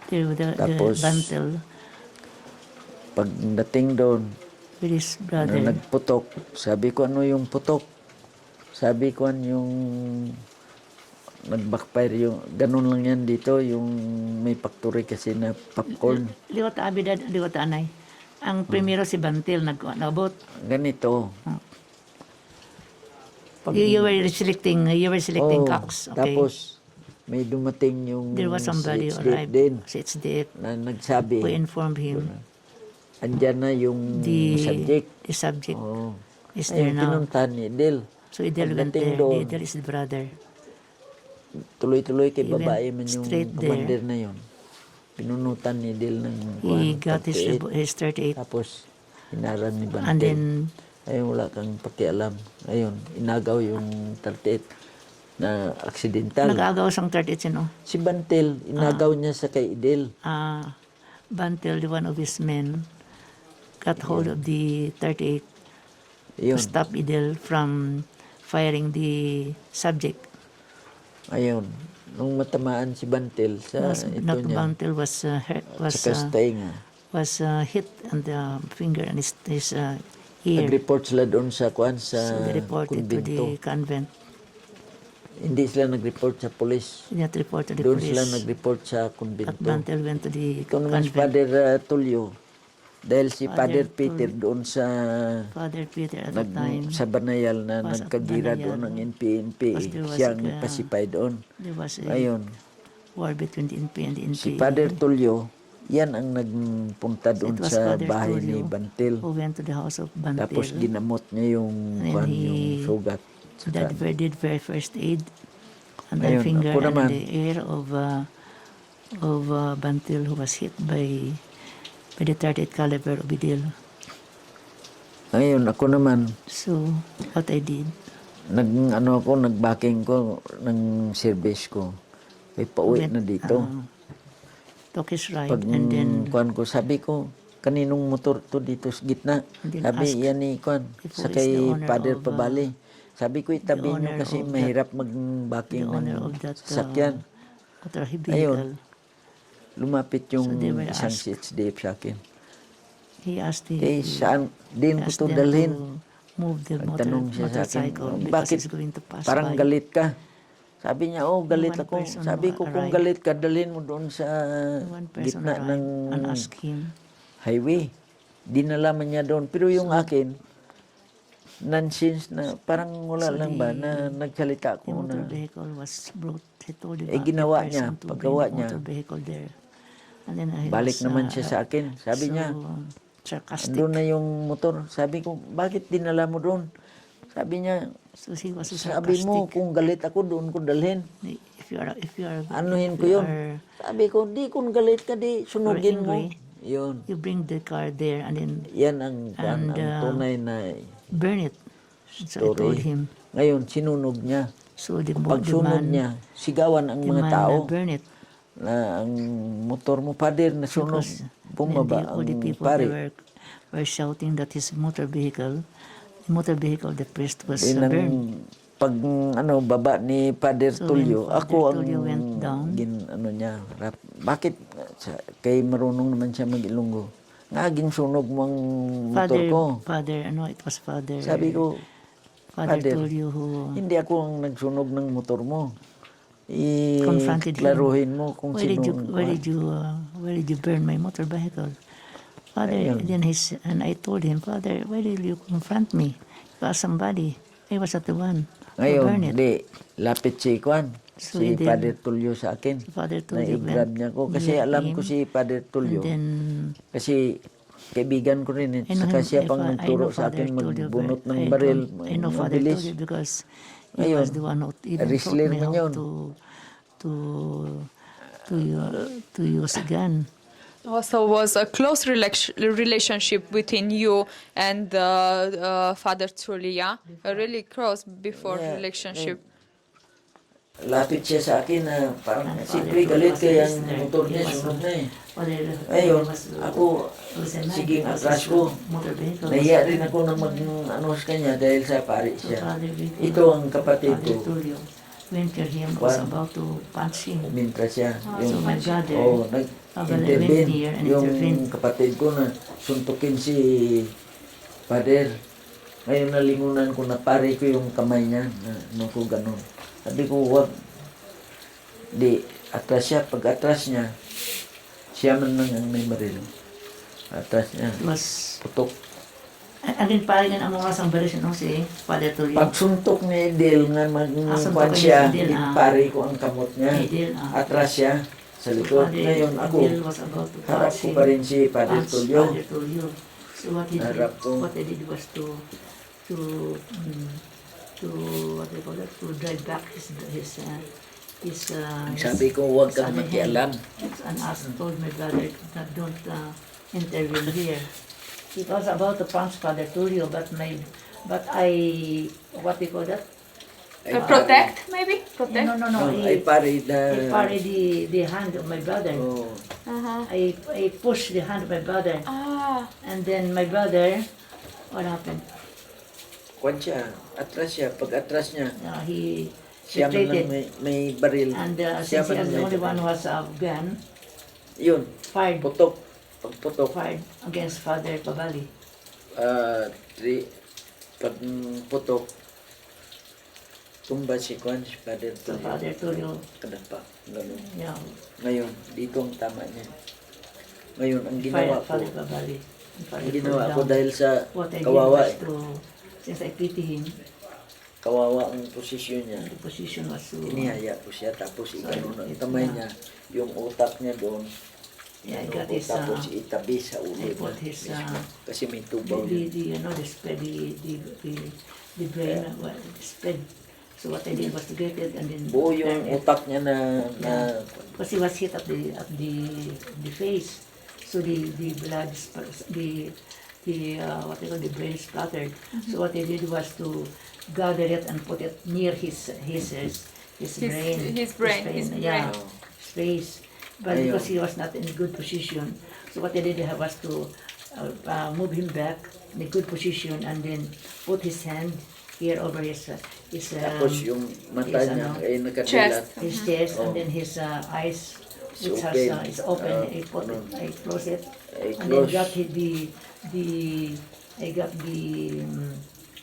the Tapos, Bantel Pagdating doon, with his na brother. nagputok, sabi ko, ano yung putok? Sabi ko, yung nag-backfire yung, ganun lang yan dito, yung may factory kasi na popcorn. Liwat abidad, liwat anay. Ang primero si Bantil nagabot. Ganito. You were selecting cocks. Okay. Tapos, may dumating yung There was somebody CHDF arrived. din CHDF na nagsabi, who informed him andyan na yung the subject. the subject Oh. is there Ayun, now. pinuntahan ni Idel. So Idel went Pagdating there. doon, Idel is the brother. tuloy-tuloy kay He went babae man yung straight commander na yun. Pinunutan ni Idel ng He got 38. his 38. Tapos, hinarang ni Bantel. And then Ayun, wala kang pakialam. Ayun, inagaw yung 38 na aksidental. nag-agaw sang 38 sino? Si Bantel, inagaw niya sa kay Idel. Bantil, the one of his men, got hold of the 38 to Ayun. stop Idel from firing the subject. Ayun. Nung matamaan si Bantil sa ito Not niya, Bantil was hurt, sa kastainga. was hit on the finger and his ear. Nag-report sila doon sa So they reported to kumbento. the convent. Hindi sila nag-report sa polis. Did not report to the Doon police. sila nag-report sa But kumbento. Bantil went to the Ito naman si convent. Father Tullio. Dahil si Father Father Peter Tullio. doon sa Father Peter at the time, sa Banayal na was at nagkagira Banayal. doon ng NPNP. Because there was Siyang a- nagpasipay doon. there was a Ayun. war between the NP and the NP. Si Father Tullio, yan ang nagpunta doon It was sa Father bahay ni Tulio Bantil. who went to the house of Bantil. Tapos ginamot niya yung, And yung sugat. that did very first aid on the Ayun, finger ako and naman. the ear of Bantil, who was hit by the 38 caliber of Idel. Ngayon, ako naman, So what I did, nagbacking ko ng service ko. May pauwi went, na dito. took his ride, Pag and then kuan ko, sabi ko, kaninong motor to dito sa gitna? And then Sabi, ask yan ni kuan, if who sa is kay the owner Father of, Favalli. Sabi ko, itabi the nyo owner kasi of that- mahirap the mag-backing owner ng of that sasakyan. motor vehicle. Ayun. Lumapit yung So they were isang asked. CHDF sa akin. He asked Eh, saan din ko asked to them dalhin? to move the Nagtanong siya sa akin, motorcycle "Oh, because bakit it's going to pass parang by. galit ka? Sabi niya, oh, galit one ako. person Sabi ko, kung arrived. galit ka, dalhin mo doon sa One person gitna ng arrived and asked him, highway. Dinalaman niya doon. Pero yung akin, nonsense na parang wala So lang ba na nagsalita the ko motor na vehicle was brought. He told Eh, ginawa niya, to bring paggawa the niya. motor vehicle there. And then he balik was, naman siya sa akin. Sabi so niya, sarcastic. andun na yung motor. Sabi ko, bakit dinala mo doon? Sabi niya, So he was so sabi mo, sarcastic. kung galit ako, doon ko dalhin. If you are, Anuhin if ko you yun. are- Sabi ko, di kung galit ka, di sunugin mo. angry, Yun. you bring the car there and then Yan ang, And, ang tunay na burn it. So I told story. him. Ngayon, sinunog niya. So the Pagsunog man, niya, sigawan ang the mga man tao burn it. na ang motor mo, Pader, nasunog. Because Bumaba all the ang people pare. were shouting that his motor vehicle, the priest was Yun ang burned. pag baba ni Father So Tullio, when Father ako ang Tullio went down, niya, bakit kay marunong naman siya mag-Ilonggo? Nga sunog mo ang motor ko. It was Father. Sabi ko, Father Father, Tullio who hindi ako ang nagsunog ng motor mo. confronted him. Klaruhin mo kung Why did sino. where did you burn my motor vehicle? Father, Ayun. then and I told him, Father, why did you confront me? You asked somebody. I was not the one who burned Ngayon, it. di, lapit si Kwan, So si then, Father Tullio sa akin. Si Father Tullio Na-grab went niya ko. Kasi near alam him, ko si Father Tullio. And then Kasi kaibigan ko rin. I know Saka him, siya pang I nagturo know sa Father akin Tullio magbunot very- ng baril. I know Father Mabilis. Tullio because he Ayun, was the one who even taught wrestler me man how yun. to use a gun. Also was a close relationship between you and Father Tullia, a really close before Yeah, relationship. Lapit siya sa akin na parang And siyempre Father galit was kaya a ang wrestler. motor He niya was sunog na eh. Father Ayun, was ako, was a man sige because atras his ko. motor vehicle was Nahiya rin burned. ako na sa kanya dahil sa pari So siya. Father Vico- Ito ang kapatid Father ko. Tulio went to him, was Juan. about to punch him. Umintra siya. So my brother, Oo, Favalli went nag-intervene. here and Yung intervened. kapatid ko na suntukin si Father. Ngayon nalingunan ko na pare ko yung kamay niya. Ano ko ganun. Sabi ko, wag. Di, atras siya. Pag atras niya, siya man lang ang may baril. Atras niya. It was Putok. Andin paringan ang mga sambaris no si Father Tulio. Pagsuntok ni Edel nga suntok magkuhan ni siya, Edel, pare ko ang kamot niya. Edel, Atras siya sa likod. Ngayon ako, Edel was about to harap punch ko him. pa rin si Father Punch Tulio. Father Tulio. So Harap ko. what I did was to what they call it, to drive back his Sabi ko, huwag kang other makialam. hand. And told my brother that don't intervene here. He was about to punch Father Tulio, but I what they call that? Protect, maybe? Protect? No. No, I parry I parry the hand of my brother. Oh, Uh-huh. I push the hand of my brother. Ah. And then my brother, what happened? kwan siya, atras siya. Pag atras niya, He siya man lang retreated. may baril. And Siya since he man was the may only one baril. who has a gun, Yun, fired putok. Pagputok. against Father Favalli. Pag putok, tumba si Kwan, si Father So Tulio. Father Tulio, Kadapa, ganun. yeah, Ngayon, dito ang tama niya. Ngayon, ang ginawa fired ko, Father Favalli. ang ginawa ko dahil sa What I did kawawa was since I pity him, kawawa ang posisyon niya. the position was to, Inihaya ko siya, tapos igano ang it's kamay na- niya, yung utak niya doon, yeah, I ano got ko, his, tapos itabi sa ulo I niya. put his, mismo. Kasi may tubaw yun. the brain, the spread. So what I did was to get it and then Buo yung turn it. utak niya na Because he was hit at the face, so the blood, the what they call the brain splattered. So what I did was to gather it and put it near his brain. His brain. Yeah, Oh. his face. But Ayun. because he was not in a good position, so what I did was to move him back in a good position and then put his hand here over his tapos yung mata his, niya ano, ay nakadilat. his chest Oh. and then his eyes, which It's open. is open. I put ano. it, I close it, I and then close. got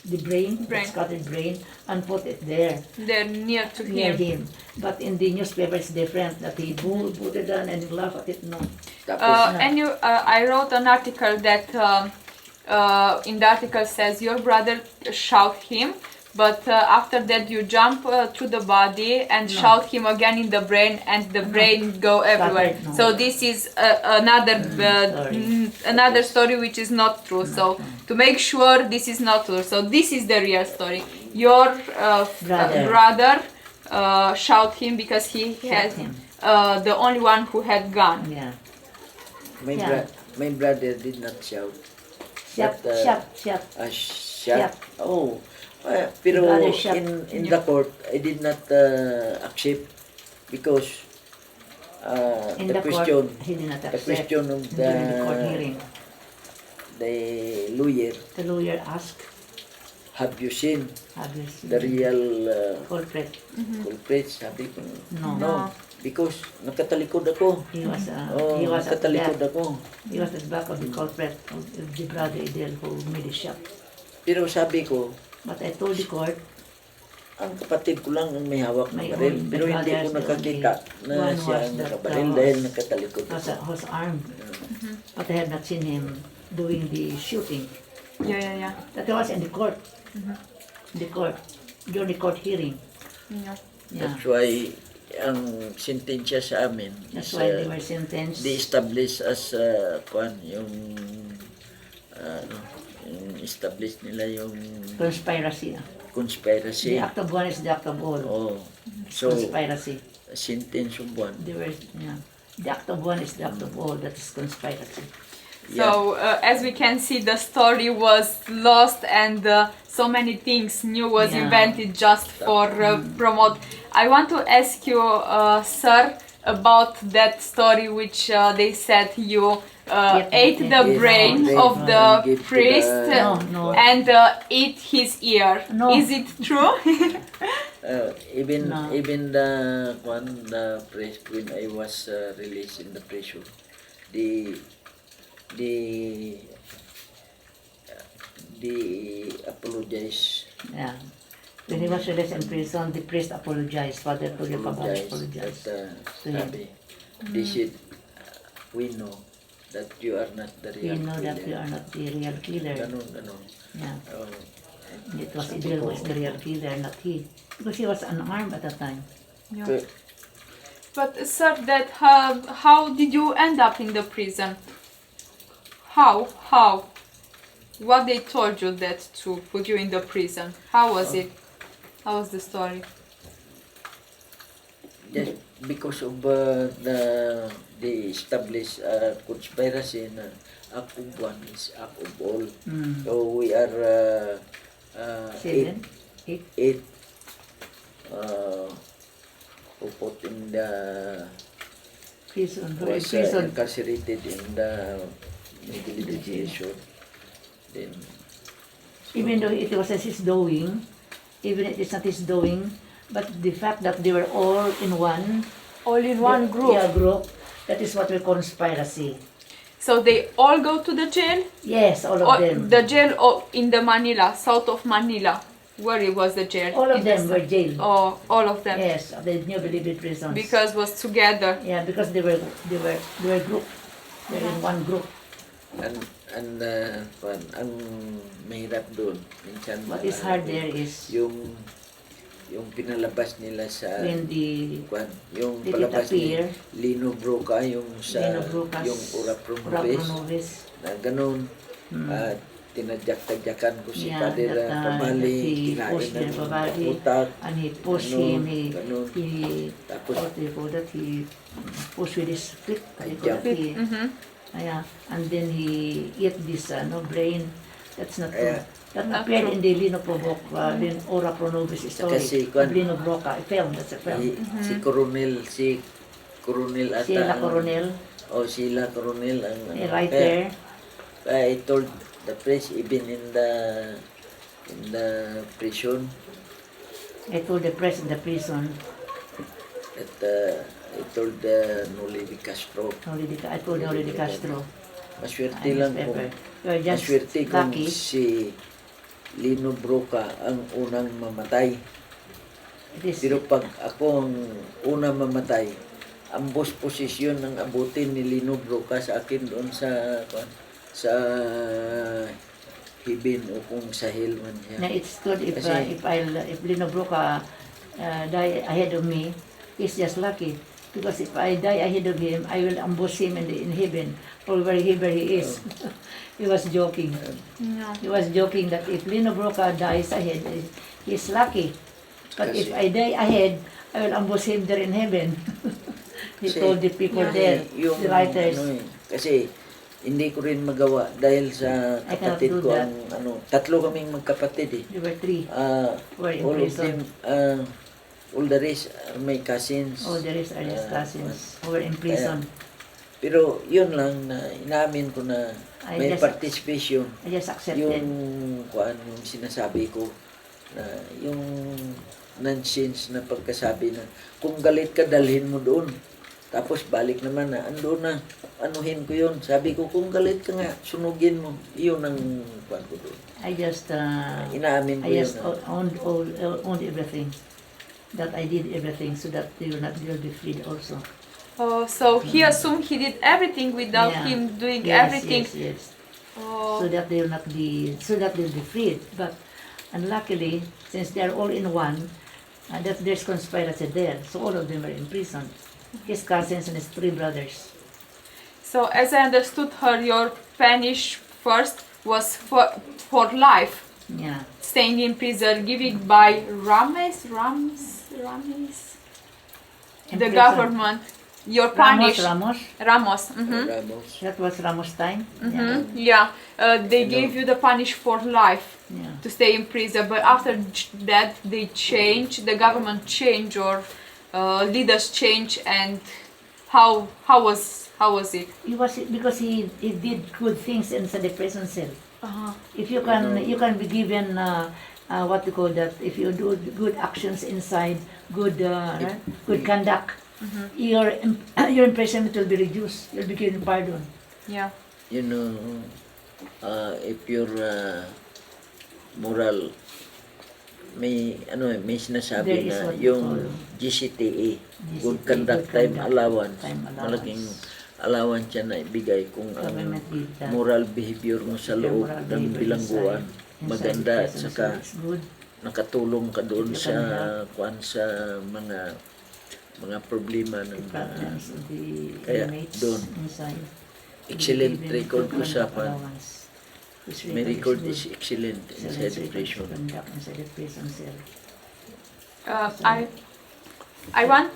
the brain, Brain. scattered brain, and put it there They're near to near him. him. But in the newspaper, it's different. That he put it down and laugh at it. No, Tapos, And I wrote an article that in the article says your brother shout him, but after that you jump to the body and shout him again in the brain, and the brain go everywhere. No. So this is another story which is not true. So to make sure this is not true, so this is the real story. Your brother shout him because he has him. the only one who had gun. Yeah. my brother did not shout. Shut, But, shut. Shot. Oh. Pero Brother shot. in the court, I did not accept because In the the question, court, he did not the accept. question of During the court hearing, the lawyer, the lawyer asked, have you seen have you seen the real culprit? culprit? Sabi ko, No. because nakatalikod ako. He was, Oh, he was at the nakatalikod back. ako. He was at the back of the culprit, of the brother Adel who made the shot. Pero sabi ko, But I told the court, ang kapatid ko lang ang may hawak ng My baril. own Pero hindi ko brothers, nakakita the na one siya was ang that nakabaril was- dahil nakatalikod ako. was armed. But I had not seen him doing the shooting. Yeah. That was in the court. The court, during the court hearing. Yeah. That's why ang sentensya sa amin That's is why they were sentenced. di-establish as yung establish nila yung Conspiracy. conspiracy. The act of one is the act of all. Oh. So, Conspiracy. sentence of one. They were, yeah. The act of one is the act of all. That is conspiracy. So as we can see, the story was lost, and so many things new was Yeah. invented just for promote. I want to ask you, sir, about that story which they said you ate the Yes. brain Yes. of And the give to priest the- No. and ate his ear. No. Is it true? Even No. even the press when I was released in the prison, the apologize. Yeah. When he was released in prison, the priest apologized. Father Tulio Favali apologized. That to him. sabi, they said, we know that you are not the We real know that you killer. are not the real killer. Ganun. Yeah. Oh, It was Adel who was the real killer, not he. Because he was unarmed at that time. Yeah. But sir, that how did you end up in the prison? How? What they told you that to put you in the prison? How was it? How was the story? just because of they established conspiracy na act of one is act of all. So we are Seven, eight. eight who put in the Prison. was Prison. incarcerated in the detention. Then Even though it was his doing, even it is not his doing, but the fact that they were all in one, All in one group. yeah, group, that is what we call conspiracy. So they all go to the jail? Yes, all of them. The jail in the Manila, south of Manila. Where it was the jail? All of In them the were jailed. Oh, all of them. Yes, of the New Bilibid prisons. Because was together. yeah, because they were group. They were in one group. and ang mahirap doon minsan What is hard there is yung pinalabas nila sa when the yung did it palabas ni appear? Lino Broca yung sa Lino Brocas, yung Ura Ura Pronoves Pronoves. na ganun at tinadyak-tadyakan ko si Yeah, Padre that, Favalli, he kinain pushed ng the Favalli, utak, and he pushed ganun, him, ganun. he Tapos, what do you call that, he pushed with his feet, what do you call Jump. that, he, yeah, and then he ate this brain, that's not true. That Not appeared true. in the Lino Provoca, Lin Ora Pronovis story, Kasi, of Lino Broca, a film, that's a film. si Coronel ata Sheila Coronel, Sheila Coronel ang a writer, I told the press even in the prison I told the press in the prison, that I told Noli de Castro I told Noli de Castro, maswerte and lang his kung paper. You are just maswerte kung lucky. si Lino Broca ang unang mamatay. It is, Pero pag ako ang unang mamatay, ang boss posisyon ng abutin ni Lino Broca sa akin doon sa Hibin o kung sa Hill man na siya. it's good if Kasi- if Lino Broca die ahead of me, he's just lucky. Because if I die ahead of him, I will ambush him in heaven, or wherever he is. He was joking. No. He was joking that if Lino Broca dies ahead, he's lucky. But if Kasi- I die ahead, I will ambush him there in heaven. He Kasi- told the people there, Yung, the writers. kasi hindi ko rin magawa dahil sa I cannot kapatid do ko that. ang tatlo kaming magkapatid eh. There were 3. Were in All of prison. them, all the rest are my cousins. Oh, there is his cousins who were in prison. Pero yun lang na inamin ko na I may just- participation. I just accepted. Yung sinasabi ko na yung nonsense na pagkasabi na kung galit ka dalhin mo doon. Tapos balik naman na ando na anuhin ko yun. Sabi ko kung galit ka nga sunugin mo. Iyon ang kuwan ko doon. I just Inaamin ko I yun. just owned everything. That I did everything so that they will be freed also. Oh, so he assumed he did everything without Yeah. him doing Yes, everything. Yes. Oh. So that they will not be, so that they'll be freed. But unluckily, since they are all in one, that there's conspiracy there. So all of them are in prison. His cousins and his 3 brothers. So as I understood her, your punish first was for life, Yeah. staying in prison, given by Rames, In the prison. government. Your punish, Ramos. Ramos. Ramos. That was Ramos' time. Yeah, they gave you the punish for life Yeah. to stay in prison, but after that they changed, the government changed or leaders changed, and how was it? He was because he did good things inside the prison cell. Uh-huh. If you can be given what you call that, if you do good actions inside, good conduct, your imprisonment will be reduced. You'll be given pardon. Yeah. You know, if your moral may sinasabi There is na what we yung call GCTA, Good GCTA, Conduct Good Time Conduct Allowance, Time Allowance. malaking allowance yan na ibigay kung ang Government did that. moral behavior mo sa Your loob moral ng behavior bilangguan inside maganda the at prison saka cell is good. nakatulong ka doon You sa can help. sa mga problema ng Problems of the kaya inmates doon, inside. excellent Given record good ko sa conduct allowance. Which may record good. is excellent inside the Excellent prison. record conduct inside the prison cell. I want,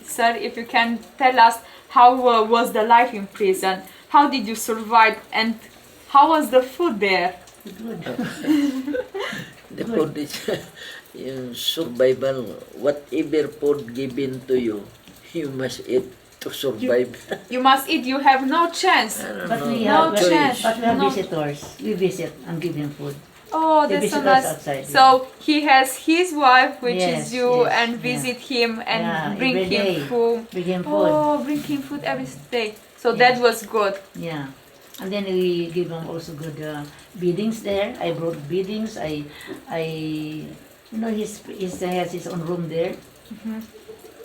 sir, if you can tell us how was the life in prison? How did you survive, and how was the food there? Good. The food is yung survival. Whatever food given to you, you must eat to survive. You must eat. You have no chance. But we No have, chance. but we have No. visitors. We visit and give them food. Oh, The that's so visitors nice. outside, So he has his wife, which Yes, is you, yes, and yeah. visit him and Yeah, bring every him day. food. Bring him food. Oh, bring him food every day. So Yeah. that was good. Yeah. And then we give them also good beddings there. I brought beddings. You know, he has his own room there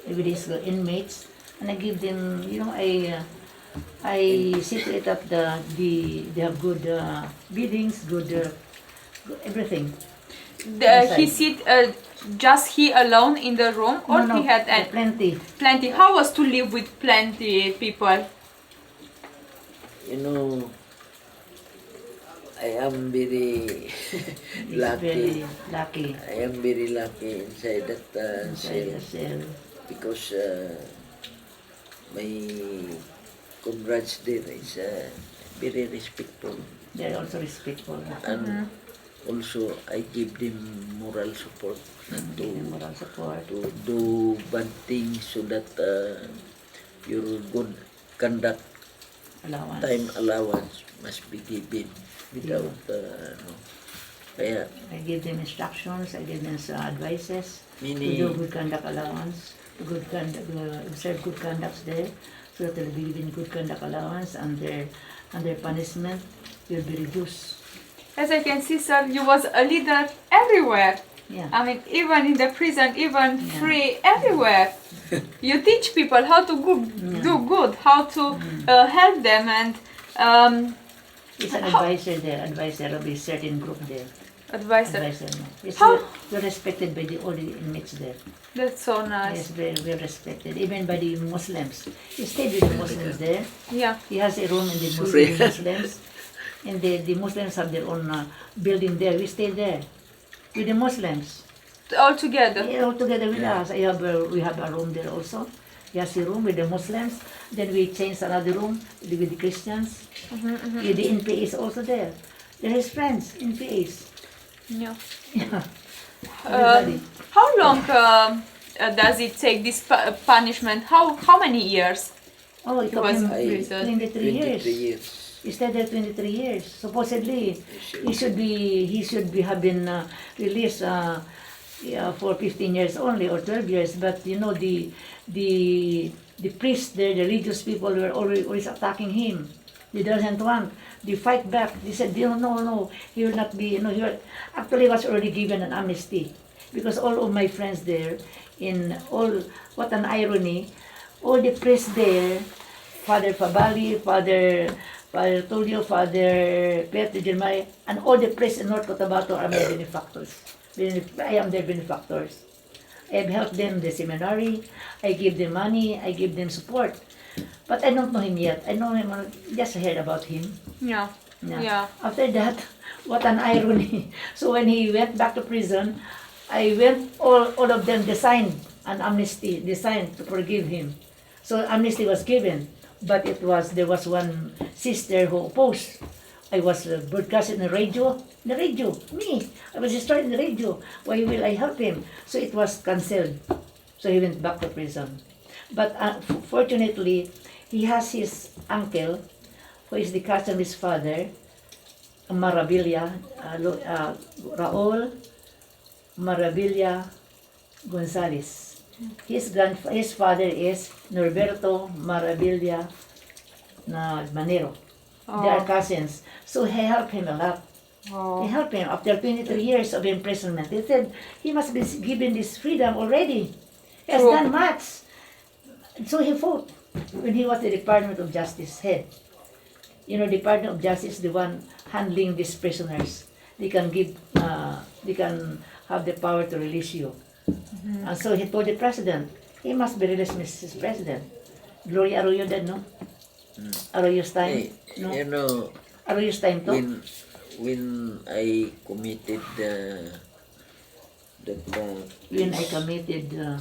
with his inmates, and I give them. You know, I see to it that they have good beddings, good everything. He sit just he alone in the room, or No, he had plenty. plenty. How was to live with plenty people? You know, I am very He's lucky. very lucky. I am very lucky inside that Inside the cell cell. because my comrades there is very respectful, They're also respectful. and also I give them moral support not Give them moral support. to do bad things so that your good conduct Allowance. time allowance must be given without kaya I give them instructions, I give them advices Mini- to do good conduct allowance, good conduct, observe good conducts there, so that they'll be given good conduct allowance, and their punishment will be reduced. As I can see, sir, you was a leader everywhere. Yeah. I mean, even in the prison, even Yeah. free, everywhere. You teach people how to do good, how to help them, and It's an How- advisor there, advisor of a certain group there. advisor. Advisor, no. It's How- well respected by all the inmates there. That's so nice. It's very well respected, even by the Muslims. He stayed with the Muslims there. Yeah. He has a room in the Sorry. Muslims, and the Muslims have their own building there. We stay there with the Muslims. All together. Yeah, all together with us. We have a room there also. He has a room with the Muslims. Then we change another room with the Christians. With the NPAs also there. They're his friends, NPAs. Yeah. Yeah. Everybody. How long does it take this punishment? How many years? Oh, it He took was him in prison. 23 years. 23 years. He stayed there 23 years. Supposedly, he should have been released for 15 years only, or 12 years. But you know, the priests there, the religious people, were always attacking him. They doesn't want. They fight back. They said, no, he will not be. Actually, was already given an amnesty, because all of my friends there, what an irony, all the priests there, Father Favalli, Father Tulio, Father Petro Jeremiah, and all the priests in North Cotabato are my benefactors. I am their benefactors. I have helped them in the seminary. I give them money. I give them support. But I don't know him yet. I know him, just heard about him. Yeah. Yeah. After that, what an irony. So when he went back to prison, all of them designed an amnesty, designed to forgive him. So amnesty was given, but there was one sister who opposed. I was broadcasting on the radio. Me. I was destroyed in the radio. Why will I help him? So it was cancelled. So he went back to prison. But fortunately, he has his uncle, who is the cousin of his father, Marabilia, Raul Marabilia Gonzalez. His father is Norberto Marabilia Manero. They are cousins. So he helped him a lot. He helped him after 23 years of imprisonment. They said he must be given this freedom already. He has True. done much. So he fought when he was the Department of Justice head. You know, Department of Justice is the one handling these prisoners. They can have the power to release you. And so he told the president, he must be released, Mrs. President. Gloria Arroyo dead, no? Arroyo's time, Hey, no? you know, Arroyo's time to? when I committed When I committed the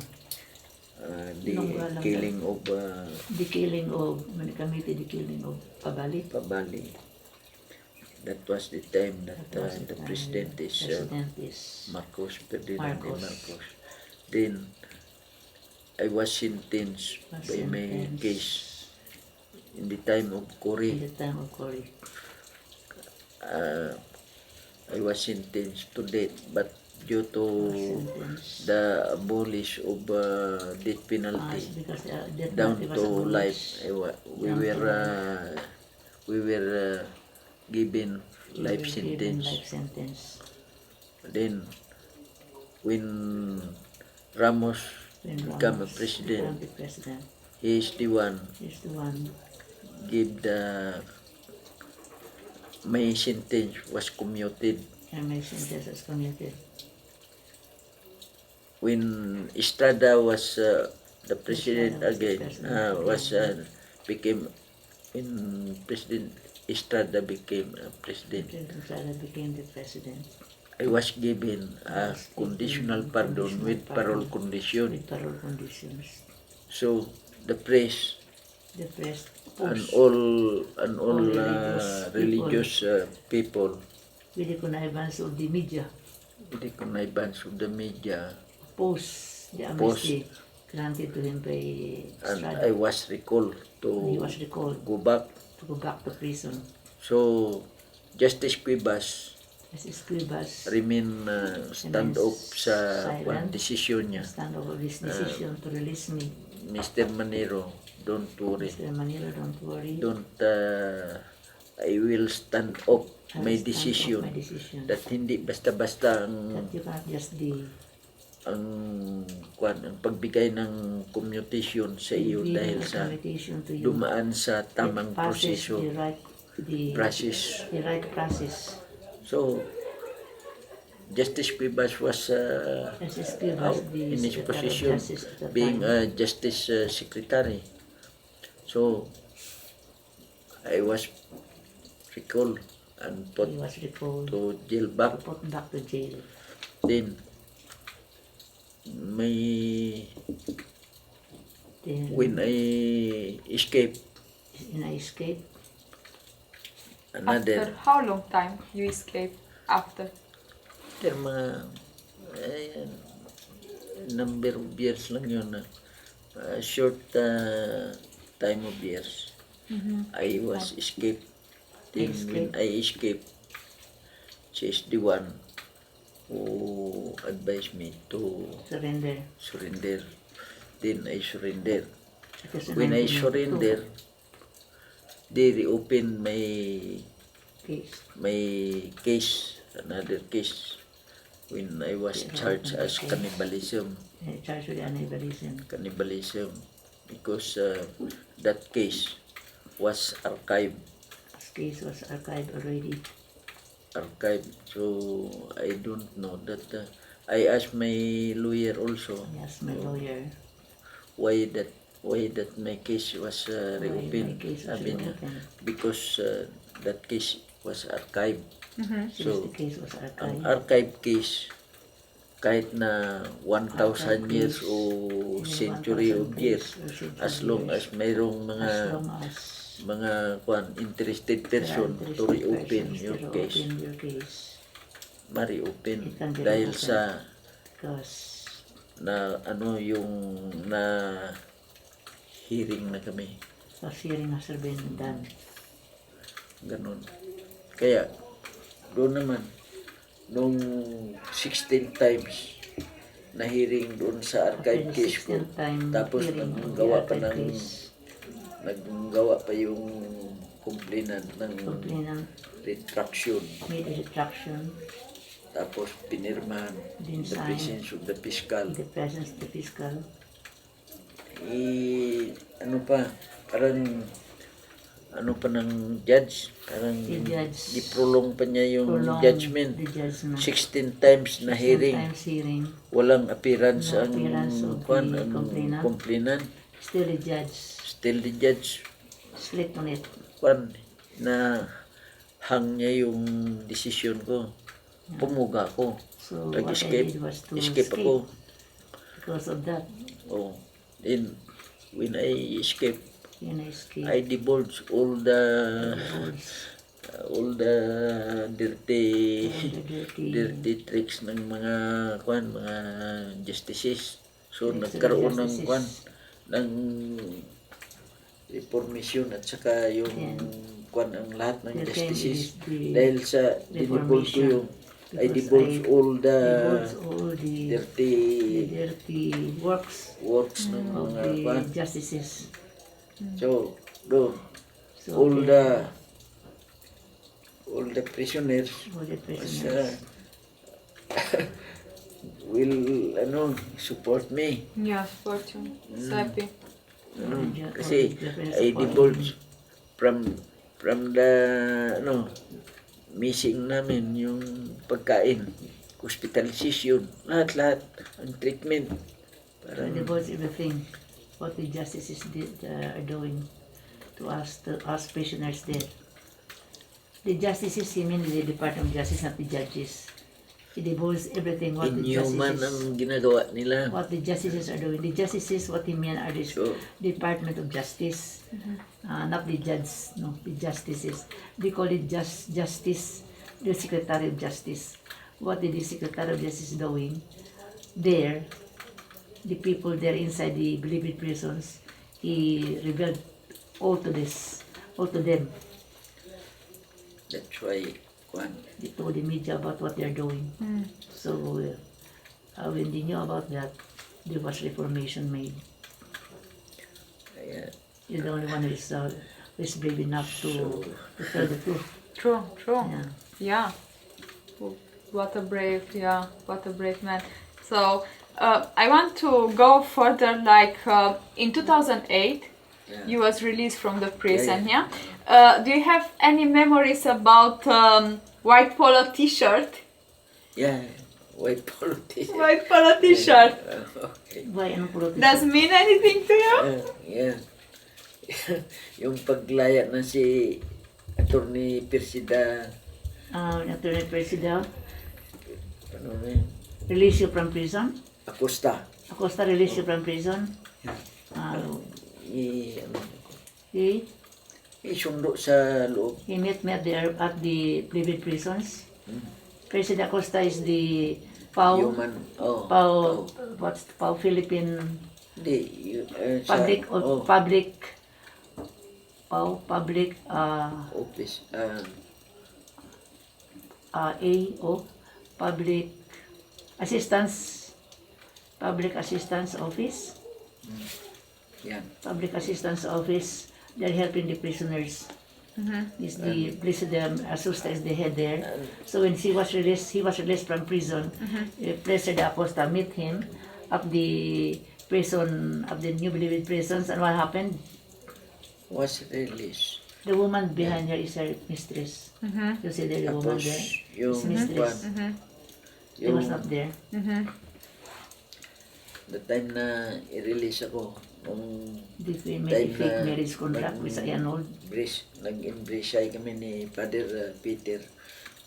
killing of when I committed the killing of Favalli. Favalli, That was the time that, That was the time president the is president is Marcos, Ferdinand Marcos. Marcos. Then I was sentenced Was by my sentenced case in the time of in Cory. the time of Cory. I was sentenced to death, but due to Sentenced. the abolish of death penalty Because death down penalty was to abolished. life, we Down to were given We life were given sentence. life sentence. Then when Ramos When became a Ramos president, became the president, he is the one he's the one give the my sentence was commuted. and my sentence was commuted. When Estrada was the president Estrada was the again, president was again. became when President Estrada became president, President Estrada became the president. I was given a Was conditional given pardon conditional with parole pardon condition. With parole conditions. So the press The press and post all religious religious people, with the connivance of the media with the connivance of the media, post the amnesty granted to him by and Estrada. I was recalled He to was recalled go back. to go back to prison. So Justice Cuevas As his Cuevas remain stand up sa silent, decision niya. stand over his decision to release me. Mr. Manero, don't worry. Mr. Manero, don't worry. Don't I will stand up I will my stand decision up my decision. that hindi basta-basta That you cannot just be ang pagbigay ng commutation sa iyo giving dahil a sa commutation to you. dumaan sa tamang It passes proseso, process. the right process. So Justice Cuevas was Justice Cuevas, out the in his Secretary of position Justice at the being time. a justice secretary. So I was recalled and put He was recalled to jail back. put back to jail. Then may Then when I escaped I escaped. After another how long time you escaped after? mga number of years lang yun, short time of years. I was escaped. Then when I escaped, she is the one who advised me to Surrender. Then I surrender. It was in When I 1992 surrender, they reopened case. case, another case, when I was They charged reopened as the case. cannibalism, Charged with cannibalism. because that case was archived, This case was archived already. so I don't know that. I asked my lawyer also I asked my lawyer why that my case was why my reopened. case was Sabi niya, reopened. because that case was archived. Since So the case was ang archived. archive case, kahit na 1,000 years case, o in century 1,000 of years, or century as long years, as mayroong as long as mga interested person there are to reopen persons your to case, reopen your case, ma-reopen it can be dahil reopened. sa Because na yung na hearing na kami, the hearing has been done. ganun. Kaya doon naman nung 16 times na hearing doon sa archive After the case ko, 16th time tapos hearing of the naggawa pa archive ng case, naggawa pa yung complainant ng complainant retraction, made a retraction tapos pinirmahan Then in the signed. presence of the fiscal. in the presence of the fiscal. Ano pa, parang ano pa ng judge, parang The judge i-prolong pa niya yung prolonged judgment. the judgment. 16 times na 16 hearing, times hearing. walang appearance No ang appearance of kwan, the ang complainant. complainant. Still the judge Still the judge slept on it. kwan na hang niya yung decision ko. Pumuga ko. So what I Nag-escape. did was to Escape ako. because of that. Oh. Then, when I escaped, When I escaped, I divulged all the rules all the dirty dirty- dirty tricks ng mga mga justices. So Yes, nagkaroon ng justices. ng reformation at saka yung Yeah. ang lahat ng There justices can be dahil sa dinibulge ko reformation. yung I Because divulge all the divulge all the dirty dirty works works ng of mga the justices. So doon So all they- the prisoners all the was, prisoners. will support me. Yeah, fortune. So happy. Kasi All the I support divulge from the missing namin yung pagkain, hospitalization, lahat ang treatment. So Parang divulge everything what the justices are doing to us prisoners there. The justices, you mean the Department of Justice, not the judges. It divulges everything what the inhuman justices ang ginagawa nila. what the justices are doing. The justices, what they mean are the So, Department of Justice, not the judge, no, the justices. They call it justice, the Secretary of Justice. What is the Secretary of Justice doing? There, the people there inside the believed prisons, he revealed all to them. that's why, They told the media about what they're doing. So, when they knew about that, there was reformation made. kaya, You're the only one who is brave enough to tell the truth. True, true. Yeah. Yeah. What a brave man. So I want to go further. Like in 2008, you was released from the prison. Yeah. Do you have any memories about white polo T-shirt? yeah, white politician. White polo T-shirt. Okay. Why anong politician? Does mean anything to you? Yeah. Yung paglaya na si Attorney Persida, Attorney President, ano na yun, release you from prison? Acosta. Acosta release you from prison? He Isundo sa loob. met me there at the private prisons. President Acosta is the PAO, Human, what's PAO Philippine Hindi, public sa, public PAO public office, AO public assistance office. yan. Public assistance office. They're helping the prisoners. Is the President Asusta is the head there. So when he was released from prison. President Acosta met him at the prison of the new believed prisons. And what happened? Was released. The woman behind her is her mistress. You see there, the woman Tapos, there. yung, His mistress. He was not there. the time na i-release ako, nung They made a fake marriage contract with Ayanol. nag-embrace kami ni Father Peter.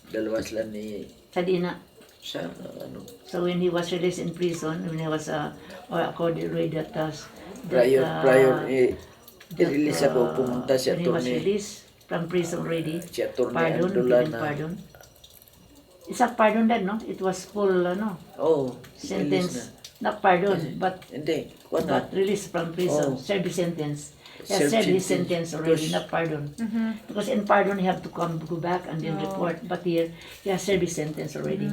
Dalawa sila ni Sadina. sa So when he was released in prison, when he was or according to that prior i-release ako, pumunta si when he was Atty. released from prison already, Si Atty. pardon, Andola given na, pardon. It's not pardon then, no? It was full, release sentence. na. Not pardon, but Hindi, kuha na. released from prison, Oh. served the sentence. He has Served served his sentence. sentence already, Because- not pardon. Because in pardon, he have to go back and then report. But here, he has served his sentence already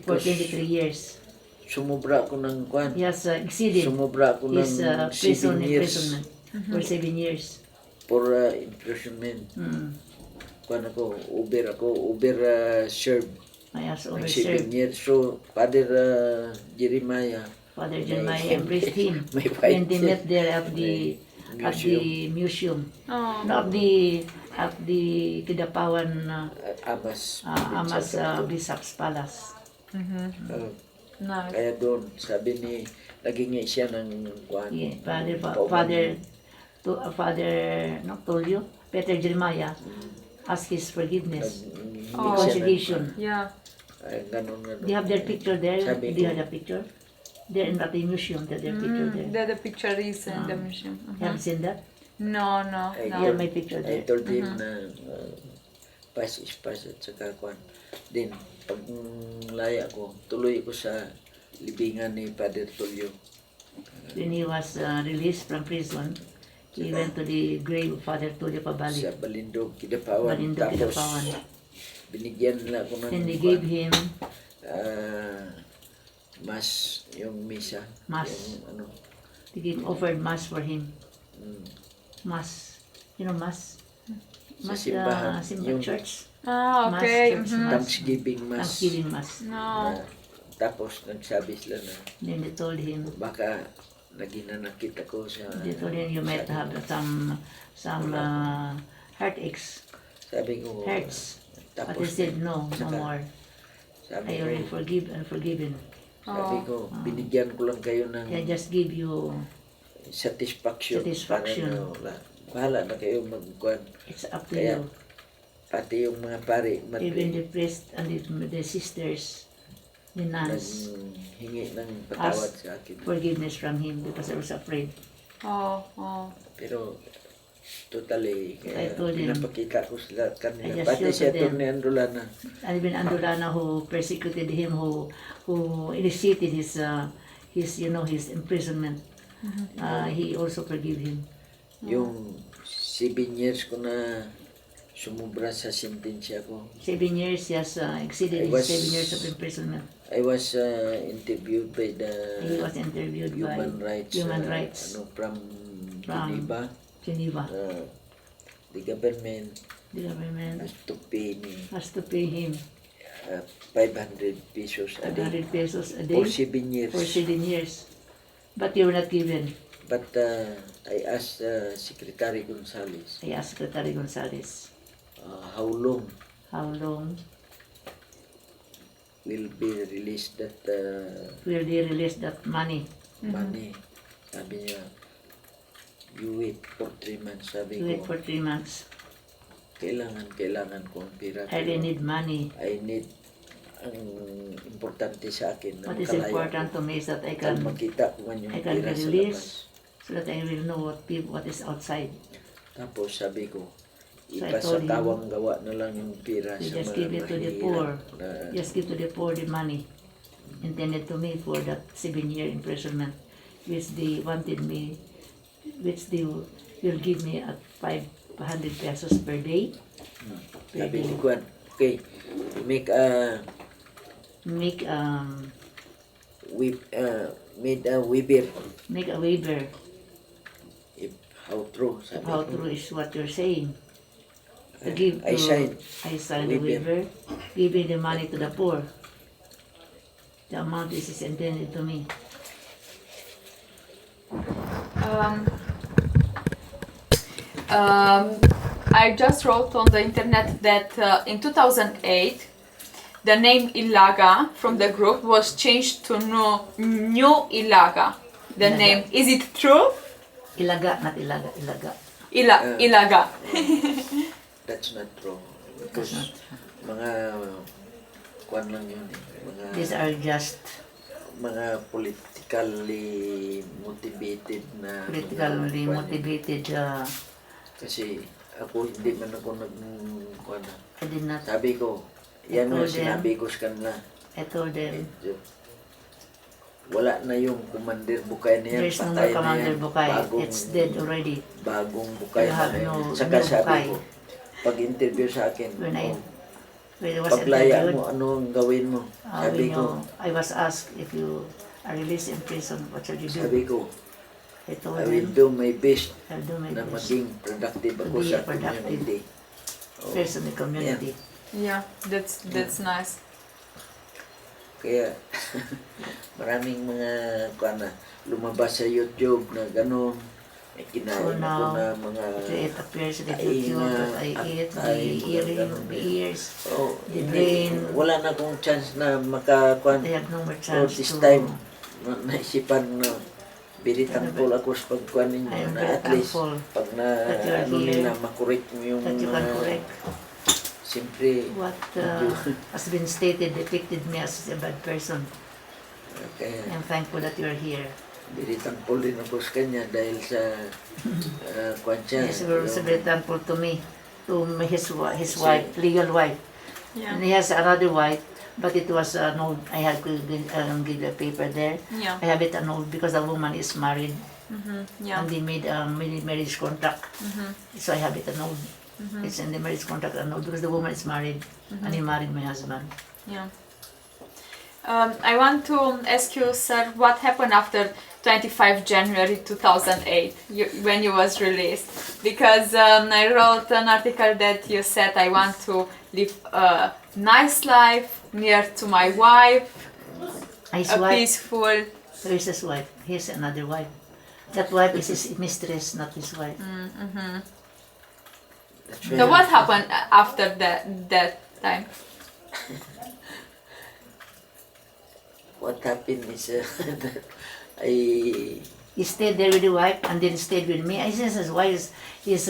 for Because 23 years. Sumubra ako ng kuhan. He has exceeded Sumubra ako ng his 7 prison years imprisonment for 7 years. for imprisonment. Kuhan ako, over served. I has Ng 7 overserved. years. So, Father Jeremiah, Father Jeremiah embraced him May when they white met there at the museum. No, at the Kidapawan Amas. Amas Bishop's Palace. Nice. Kaya doon, sabi ni, nagingi siya ng kuhan. Yeah, Father Tulio, Peter Jeremiah asked his forgiveness, reconciliation. Yeah. Ay, ganun nga Do you have their picture there? Sabi Do you ko. have the picture? They're in the museum. Their picture there. The picture is in the museum. You haven't seen that? No. I You have my picture I there. told him na pass is pass at saka kwan. Then, pag laya ko, tuloy ko sa libingan ni Father Tulio. When he was released from prison, he went to the grave of Father Tulio Favalli. Sa Balindog, Kidapawan. Balindog, Tapos, Kidapawan. binigyan nila ako ng Then they gave him mas, yung misa. Mass. Yung, offered mass for him. mm, Mass. You know mass? Sa Mass, simbahan. simbahan Yung church. Ah, Mass, okay. church Mhm. mass. Thanksgiving Mass. Thanksgiving mass. No. Tapos, nagsabi sila na Then they told him, baka naginanakit ako sa... they told him you might have some heartaches, Sabi ko... hurts. But Tapos, he said no, no saka, more. Sabi I already ko, forgiven. sabi ko, binigyan ko lang kayo ng I just give you, satisfaction. Satisfaction. Para, bahala na kayo magkuhan. it's up to Kaya, you. pati yung mga pari, Even the priest and the sisters, the nuns, hingi ng patawad asked sa akin. forgiveness from him because I was afraid. Oh, oh. Pero, totally, I told him, pinapakita ko sila I kanila. just Pati showed si to them. Atty. Andolana. And even Andolana who persecuted him, who initiated his his imprisonment, he also forgave him. Yung 7 years ko na sumubra sa sentensya ko. 7 years, he has exceeded I his was- 7 years of imprisonment. I was interviewed by He was interviewed by human rights from From Geneva. Geneva. The government The government has to pay me has to pay him 500 pesos a day 100 pesos a day for 7 years. for 7 years. But you were not given. But I asked Secretary Gonzales, I asked Secretary Gonzales, how long how long will be released that will they release that money? money? Sabi niya, you wait for 3 months. Sabi To wait ko, for 3 months. kailangan ko ang pera. I really need money. I need, ang importante sa akin na What is makalaya important ko. to me is that I Kan can makita ko man yung be pera sa labas. released so that I will know what is outside. Tapos sabi ko, So I ipasa told him, tawang gawa na lang yung pera You sa just mga give it to the mahihirap poor. na- Just give to the poor the money intended to me for that 7-year imprisonment, which they wanted me, which they will give me at 500 pesos per day. Per Sabi day. ni Juan, okay, make a Make made a waiver. make a waiver. If how true, sabi How ko. true is what you're saying. To give I sign. I sign the waiver, giving the money to the poor. The amount is intended to me. I just wrote on the internet that in 2008 the name Ilaga from the group was changed to New Ilaga. The Ilaga. name, is it true? Ilaga, not ilaga, ilaga. Ilaga. That's not true. Because mga kuan lang yun eh. These Mga, are just mga politically motivated na politically mga kuwan yun. motivated. Kasi ako hindi man ako kuan na. I did not. Sabi ko, yan told ang them. sinabi ko sa kanila. I told them, Wala na yung Kumander Bukay na yan. there's no more Patay na Commander yan. Bukay. Bagong- It's dead already. Bagong Bukay You have na yan. no- Saka no sabi Bukay. ko, pag-interview sa akin, When I was paglaya interviewed, mo, ano ang gawin mo? Sabi ko, I was asked if you are released in prison, what shall you do? sabi ko, I told I will them, do my best I'll do my na best maging productive to ako be sa a productive community. person in the community. Yeah, that's nice. Kaya, maraming mga kuan na lumabas sa YouTube na gano'n. May kinain So ako now, na mga It appears in the Ay, YouTube that I na- eat the ay, earring, ganun the eh. ears. Oh, The brain. wala na akong chance na makakuan. They have no more So chance this to. time, naisipan na very thankful ako sa pagkuan I ninyo am na very at least thankful pag na that you are ano here, nila makorek mo yung that you can correct siyempre what has been stated depicted me as a bad person. kaya I'm thankful that you are here. very thankful din ako sa kanya dahil sa kuan siya. Yes, we're also very thankful to me to his wife, legal wife. Yeah. And he has another wife, but it was annulled. I had to give a paper there. Yeah. I have it annulled because the woman is married Yeah. and they made a marriage contract. So I have it annulled. It's in the marriage contract annulled because the woman is married and he married my husband. Yeah. I want to ask you, sir, what happened after 25 January 2008 when you was released? Because I wrote an article that you said, I want to live a nice life near to my wife, His a wife, peaceful. where's his wife? Here's another wife. That wife is his mistress, not his wife. So what happened after that time? What happened is that I He stayed there with the wife and then stayed with me. I said his wife is his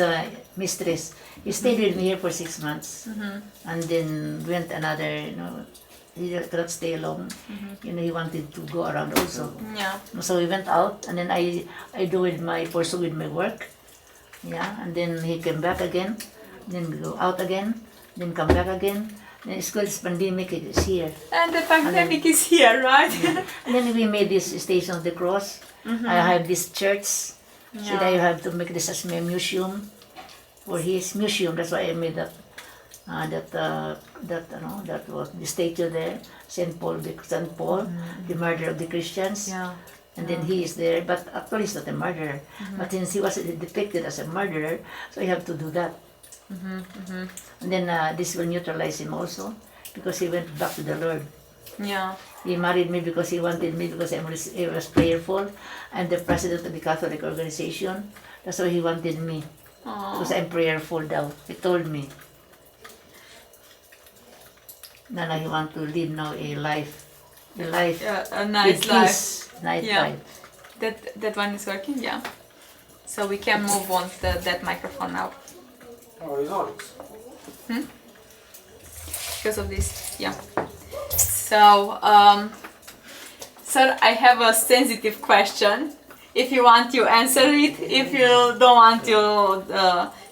mistress. He stayed with me here for 6 months and then went another, he cannot stay alone. He wanted to go around also. Yeah. So we went out and then I pursue with my work. Yeah, and then he came back again, then go out again, then come back again. Then school pandemic is here. And the pandemic is here, right? And then we made this Station of the Cross. I have this church. So I have to make this as my museum for his museum. That's why I made that. That was the statue there, Saint Paul, the murderer of the Christians. Yeah. And then he is there, but actually he's not a murderer. But since he was depicted as a murderer, so you have to do that. And then this will neutralize him also, because he went back to the Lord. Yeah. He married me because he wanted me, because I was prayerful. I'm the president of the Catholic organization. That's why he wanted me, because I'm prayerful now. He told me. Now he want to live now a life A nice with life. peace, nice Yeah. life. That one is working, yeah. So we can move on to that microphone now. Oh, it's on. Because of this, yeah. So, sir, I have a sensitive question. If you want, you answer it. If you don't want, you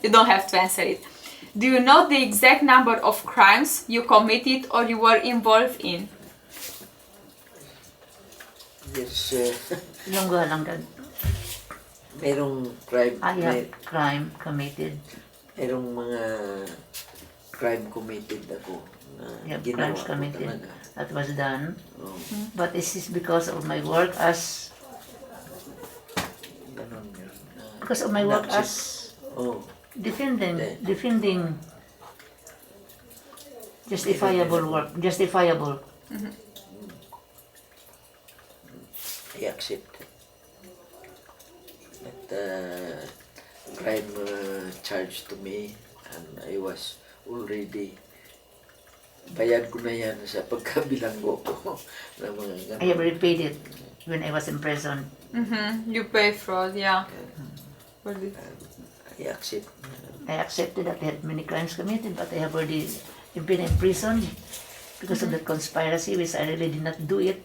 don't have to answer it. Do you know the exact number of crimes you committed or you were involved in? there's Lungga lang dad. merong crime, I have crime committed. merong mga crime committed ako na You have ginawa crimes ko committed. talaga. That was done. Oh, But this is because of my work as ganun yun. because of my work Not as Oh, defending justifiable work, justifiable. I accept. But crime charged to me, and I was already bayad ko na yan sa pagkabilanggo ko ng mga I have ganun. repaid it when I was in prison. You pay fraud, yeah. I accept. I accepted that I had many crimes committed, but I have already been in prison because of the conspiracy, which I really did not do it.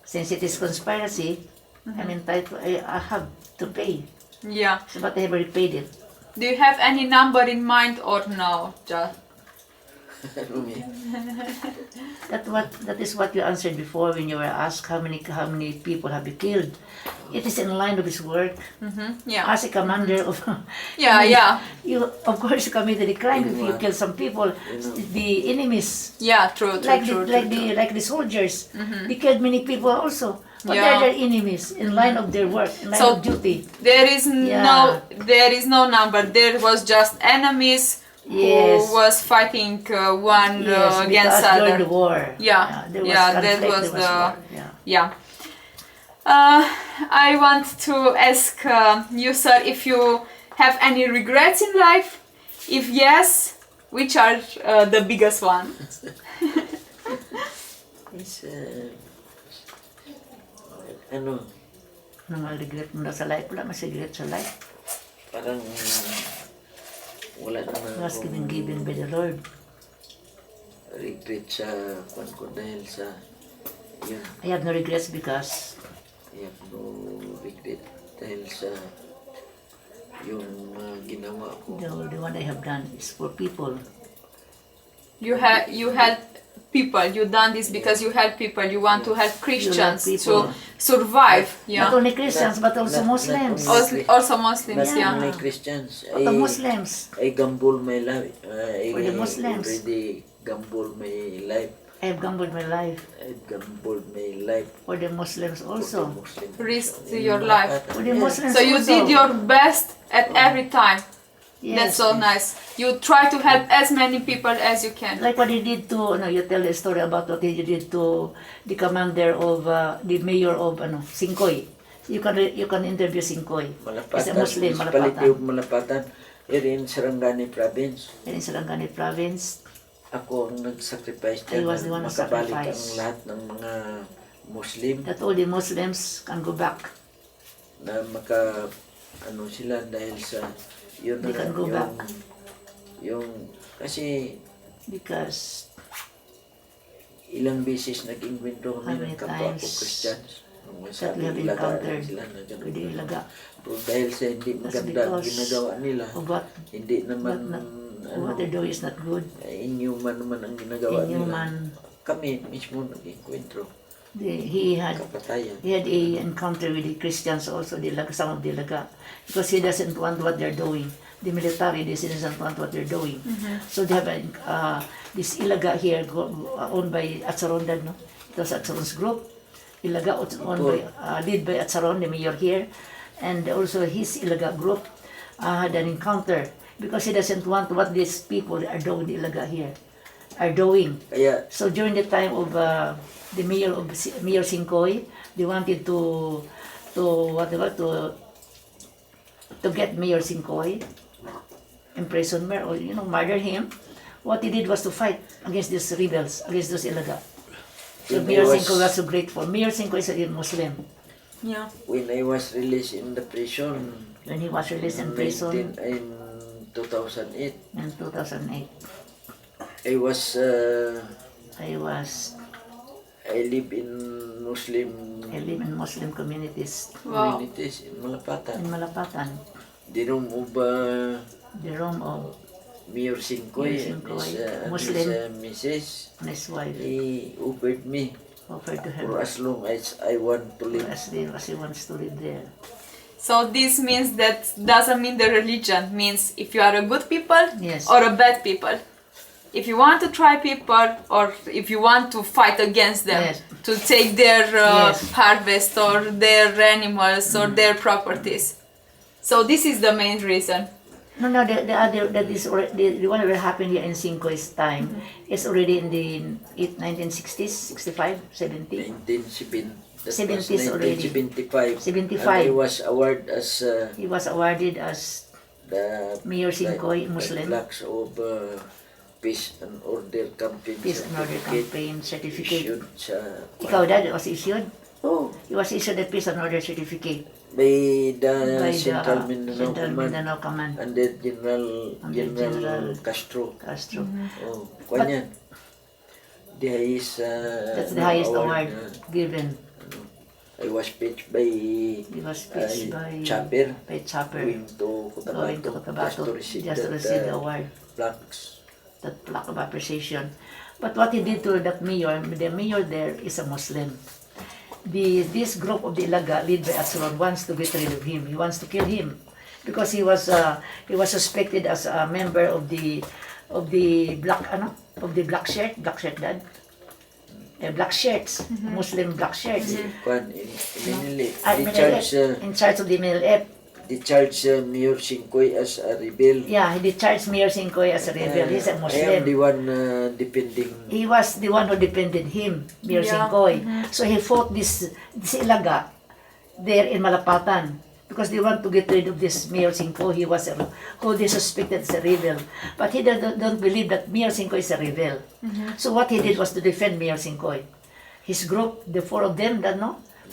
Since it is conspiracy, I'm entitled. I have to pay. Yeah. So, but I have already paid it. Do you have any number in mind or no? Just Rumi, That is what you answered before when you were asked how many people have you killed. It is in line with his work. yeah. As a commander of Yeah, yeah. you of course committed a crime if you kill some people, the enemies. Yeah, true. Like the soldiers, they killed many people also, but Yeah. they're their enemies in line of their work, in line So- of duty. There is Yeah. there is no number. There was just enemies Yes. who was fighting one Yes, against because during other. the war. Yeah, there was yeah, that conflict, was there was the- war. Yeah. Yeah. I want to ask you, sir, if you have any regrets in life. If yes, which are the biggest one? is ano, Ano nga regret mo na sa life? Wala mas regret sa life. parang wala naman Was akong given by the Lord. regret sa kwan ko dahil sa yun. I have no regrets because I have no regret dahil sa yung ginawa ko. The one I have done is for people. You help people. You done this because you help people. You want to help Christians people. to survive. Yeah. Not only Christians, but also Muslims. Also Muslims. Not Yeah. only Christians. The Muslims. I gamble my life. For the Muslims. Already gamble my life. I have gambled my life I gambled my life. for the Muslims For also. the Muslim. Risk your life. For the Muslims So you also. did your best at every time. Yes. That's so nice. You try to help as many people as you can. Like what he did to, you tell the story about what he did to the commander of, the mayor of, Singkoy. You can interview Singkoy. He's a Malapatan. Muslim, Municipality of Malapatan. Malapatan. Here in Sarangani province. In Sarangani province. Ako ang nag-sacrifice I dyan was the na one who makabalik ang sacrificed. lahat ng mga Muslim That all the Muslims can go back. na sila dahil sa yun They can go back. yung kasi Because ilang beses nag-invento How kami many ng kapwa ko times Christians. that we have encountered with the Ilaga. Pero dahil sa hindi maganda ang because ginagawa nila, of what hindi naman what they do is not good. inhuman naman ang ginagawa nila. Inhuman. Kami mismo nag-encuentro. He had Kapatayan. a encounter with the Christians also, some of the Ilaga, because he doesn't want what they're doing. The military, they doesn't want what they're doing. So they have this Ilaga here owned by Atsarondan, no? It was Atsaron's group. Ilaga owned by, led by Atsaron, the mayor here, and also his Ilaga group had an encounter because he doesn't want what these people are doing, the Ilaga here, are doing. Kaya So during the time of the Mayor Singkoy, they wanted to get Mayor Singkoy, imprisonment or murder him. What he did was to fight against these rebels, against those Ilaga. So When Mayor he was- Singkoy was so grateful. Mayor Singkoy is a Muslim. Yeah. when I was released in the prison When he was released in prison in 2008, in 2008, I was I live in I live in Muslim communities Wow. communities in in Malapatan. Malapatan. The room of The room of Mayor Singkoy Mayor and Singkoy, his Muslim. Mrs. his wife He offered me offered to for her as long as I want to live. as he wants to live there. So this means that doesn't mean the religion. Means if you are a good people Yes. or a bad people. If you want to try people or if you want to fight against them Yes. to take their Yes. harvest or their animals or their properties. So this is the main reason. No, the other that is already the one that happened here in Cinco's time is already in the 1960s, 65, 70. 70s already. 1975. 75. And I was awarded as He was awarded as the Mayor Singkoy, Muslim. Blacks of Peace and Order Campaign Peace and Order Certificate Campaign certificate. issued sa Ikaw dad was issued? oh, He was issued a Peace and Order certificate by the by Central the Mindanao Central Command Mindanao Command, under General General Castro. Castro. Oh, kanyan. The highest That's the highest award na, given. I was pitched by He was pitched by Chopper Chopper going to going to Cotabato Cotabato just to receive the award, plaques. that plaque of appreciation. But what he did to that mayor, the mayor there is a Muslim. This group of the Ilaga, led by Atsuron, wants to get rid of him. He wants to kill him because he was suspected as a member of the black black shirt dad. Black shirts, Muslim black shirts. Kwan, in In charge of the MLF. they charge Mayor Singkoy as a rebel. Yeah, he charged Mayor Singkoy as a rebel. He's a I am Muslim. the one defending. He was the one who defended him, Mayor Yeah. Singkoy. So he fought this Ilaga there in Malapatan because they want to get rid of this Mayor Singkoy. Who they suspected as a rebel. But he don't believe that Mayor Singkoy is a rebel. So what he did was to defend Mayor Singkoy. His group, the four of them,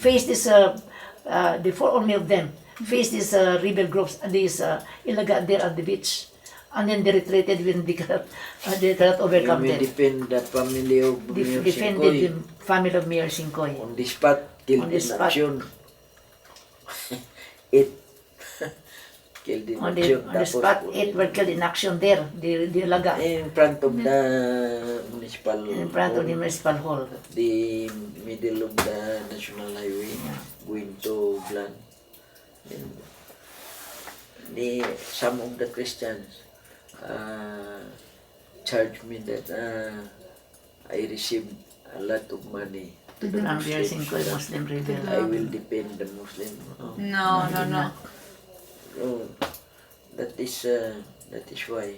faced this, the four only of them, faced these rebel groups and these Ilaga there at the beach. And then they retreated when they cannot overcome We them. defend the family of Mayor Defended Singkoy the family of Mayor Singkoy. on the spot, killed On the in spot. action. It killed in On action. the spot, 8 were killed in action there, the Ilaga, in front of the municipal in front of the hall, municipal hall. the middle of the national highway going to Glan. And some of the Christians charged me that I received a lot of money to the Ang Muslims, ko yung Muslim rebel. I will defend the Muslim. No. So, that is why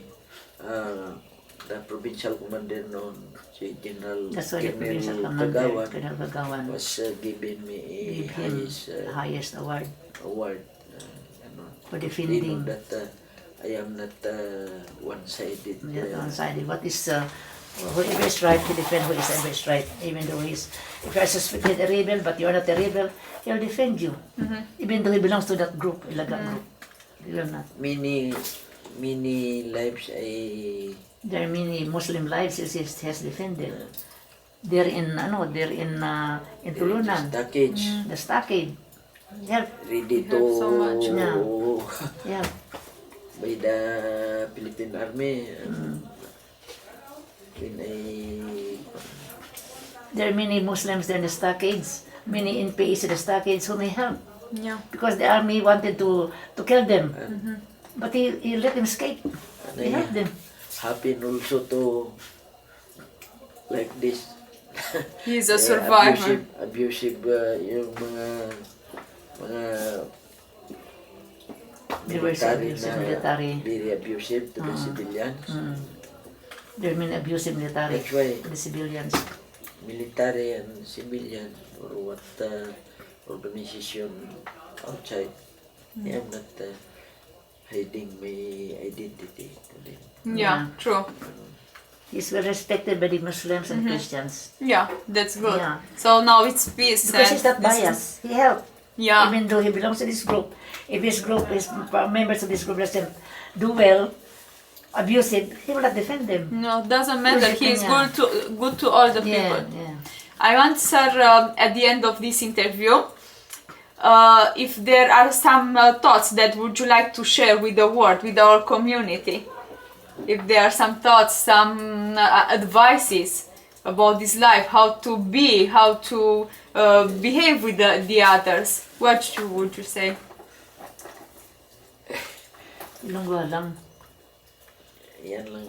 the provincial commander noon, si General That's why the provincial Colonel commander, Kagawan, Colonel Kagawan, was giving me gave a him the highest award award. for They know defending that I am not one-sided. the one-sided. What is whoever is right, he defend whoever is right. Even though if you are suspected a rebel, but you are not a rebel, he'll defend you. Even though he belongs to that group, Ilaga group. He will not. Many lives There are many Muslim lives he has defended. They're in Tulunan, stockage the stockade. Yeah, ready have so much. yeah. by the Philippine Army. When There are many Muslims there in the stockades, many NPAs in the stockades who may help. Yeah. Because the army wanted to kill them. But he let them escape. He helped them. happen also to like this. He's a survivor. Abusive yung mga They were so military abusive, na military. very abusive to the civilians. There are many abusive military That's why to the civilians. military and civilian or what organization outside, I am not hiding my identity to them. Yeah, true. He's well respected by the Muslims and Christians. Yeah, that's good. Yeah. So now it's peace. Because and he's not this is- biased. He helped. Yeah. Even though he belongs to this group. If his group is members of this group doesn't do well, abuse it, he will not defend them. No, doesn't matter. Who's He is yeah. good to all the Yeah, people. yeah. I want, sir, at the end of this interview, if there are some thoughts that would you like to share with the world, with our community? If there are some thoughts, some advices about this life, how to be, how to behave with the others, what would you say? Ilonggo lang. Yan lang,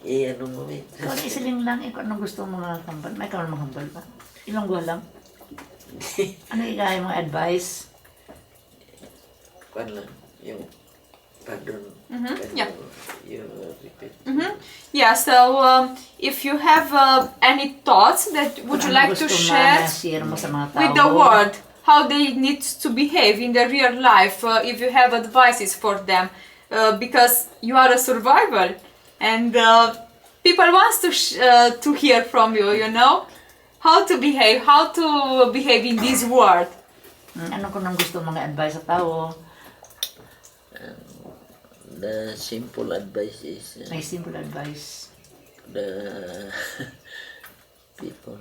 ano mo eh. Ikaw na isiling lang, ikaw anong gusto mo mga kambal? May ikaw na makambal pa. Ilonggo lang. Ano yung mga advice? Kwan lang, yung pardon. yeah. You repeat. Yeah, so if you have any thoughts that would you like to share Mo sa mga tao with the mo? world, how they need to behave in their real life, if you have advices for them, because you are a survivor and people wants to hear from you, you know, how to behave in this world. Ano ko nang gusto mga advice sa tao? The simple advice is May simple advice. the people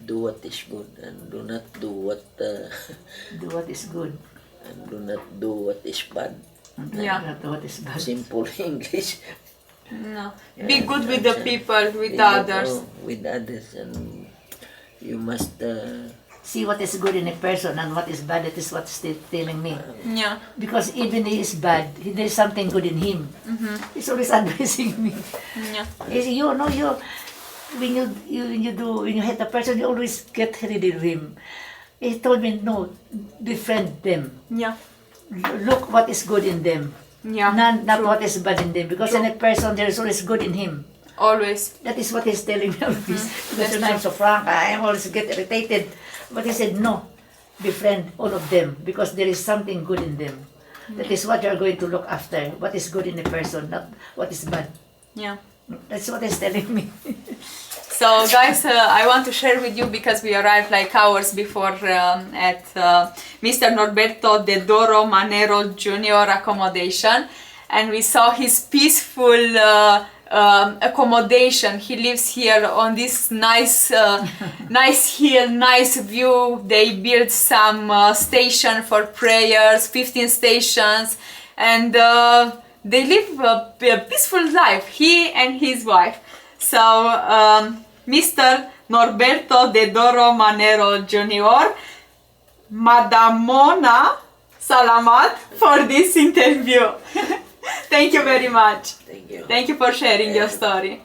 do what is good and do not do what Do what is good. and do not do what is bad. And Yeah. not do what is bad. Simple English. No. Be good with the people, with Be good, others. with others, and you must See what is good in a person and what is bad. That is what's telling me. Yeah. Because even he is bad, there is something good in him. He's always advising me. Yeah. You know, when you hate a person, you always get rid of him. He told me, no, befriend them. Yeah. Look what is good in them. Yeah. Not what is bad in them. Because in a person, there is always good in him. Always. That is what he's telling me always. That's Because when I'm so frank, I always get irritated. But he said, no, befriend all of them because there is something good in them. That is what you are going to look after. What is good in a person, not what is bad. Yeah. That's what he's telling me. So guys, I want to share with you because we arrived like hours before at Mr. Norberto De Doro Manero Jr. accommodation, and we saw his peaceful accommodation. He lives here on this nice nice hill, nice view. They built some station for prayers, 15 stations, and they live a peaceful life, he and his wife. So Mr. Norberto Dedoro Manero Jr., Madamona, salamat for this interview. Thank you very much. Thank you. Thank you for sharing your story.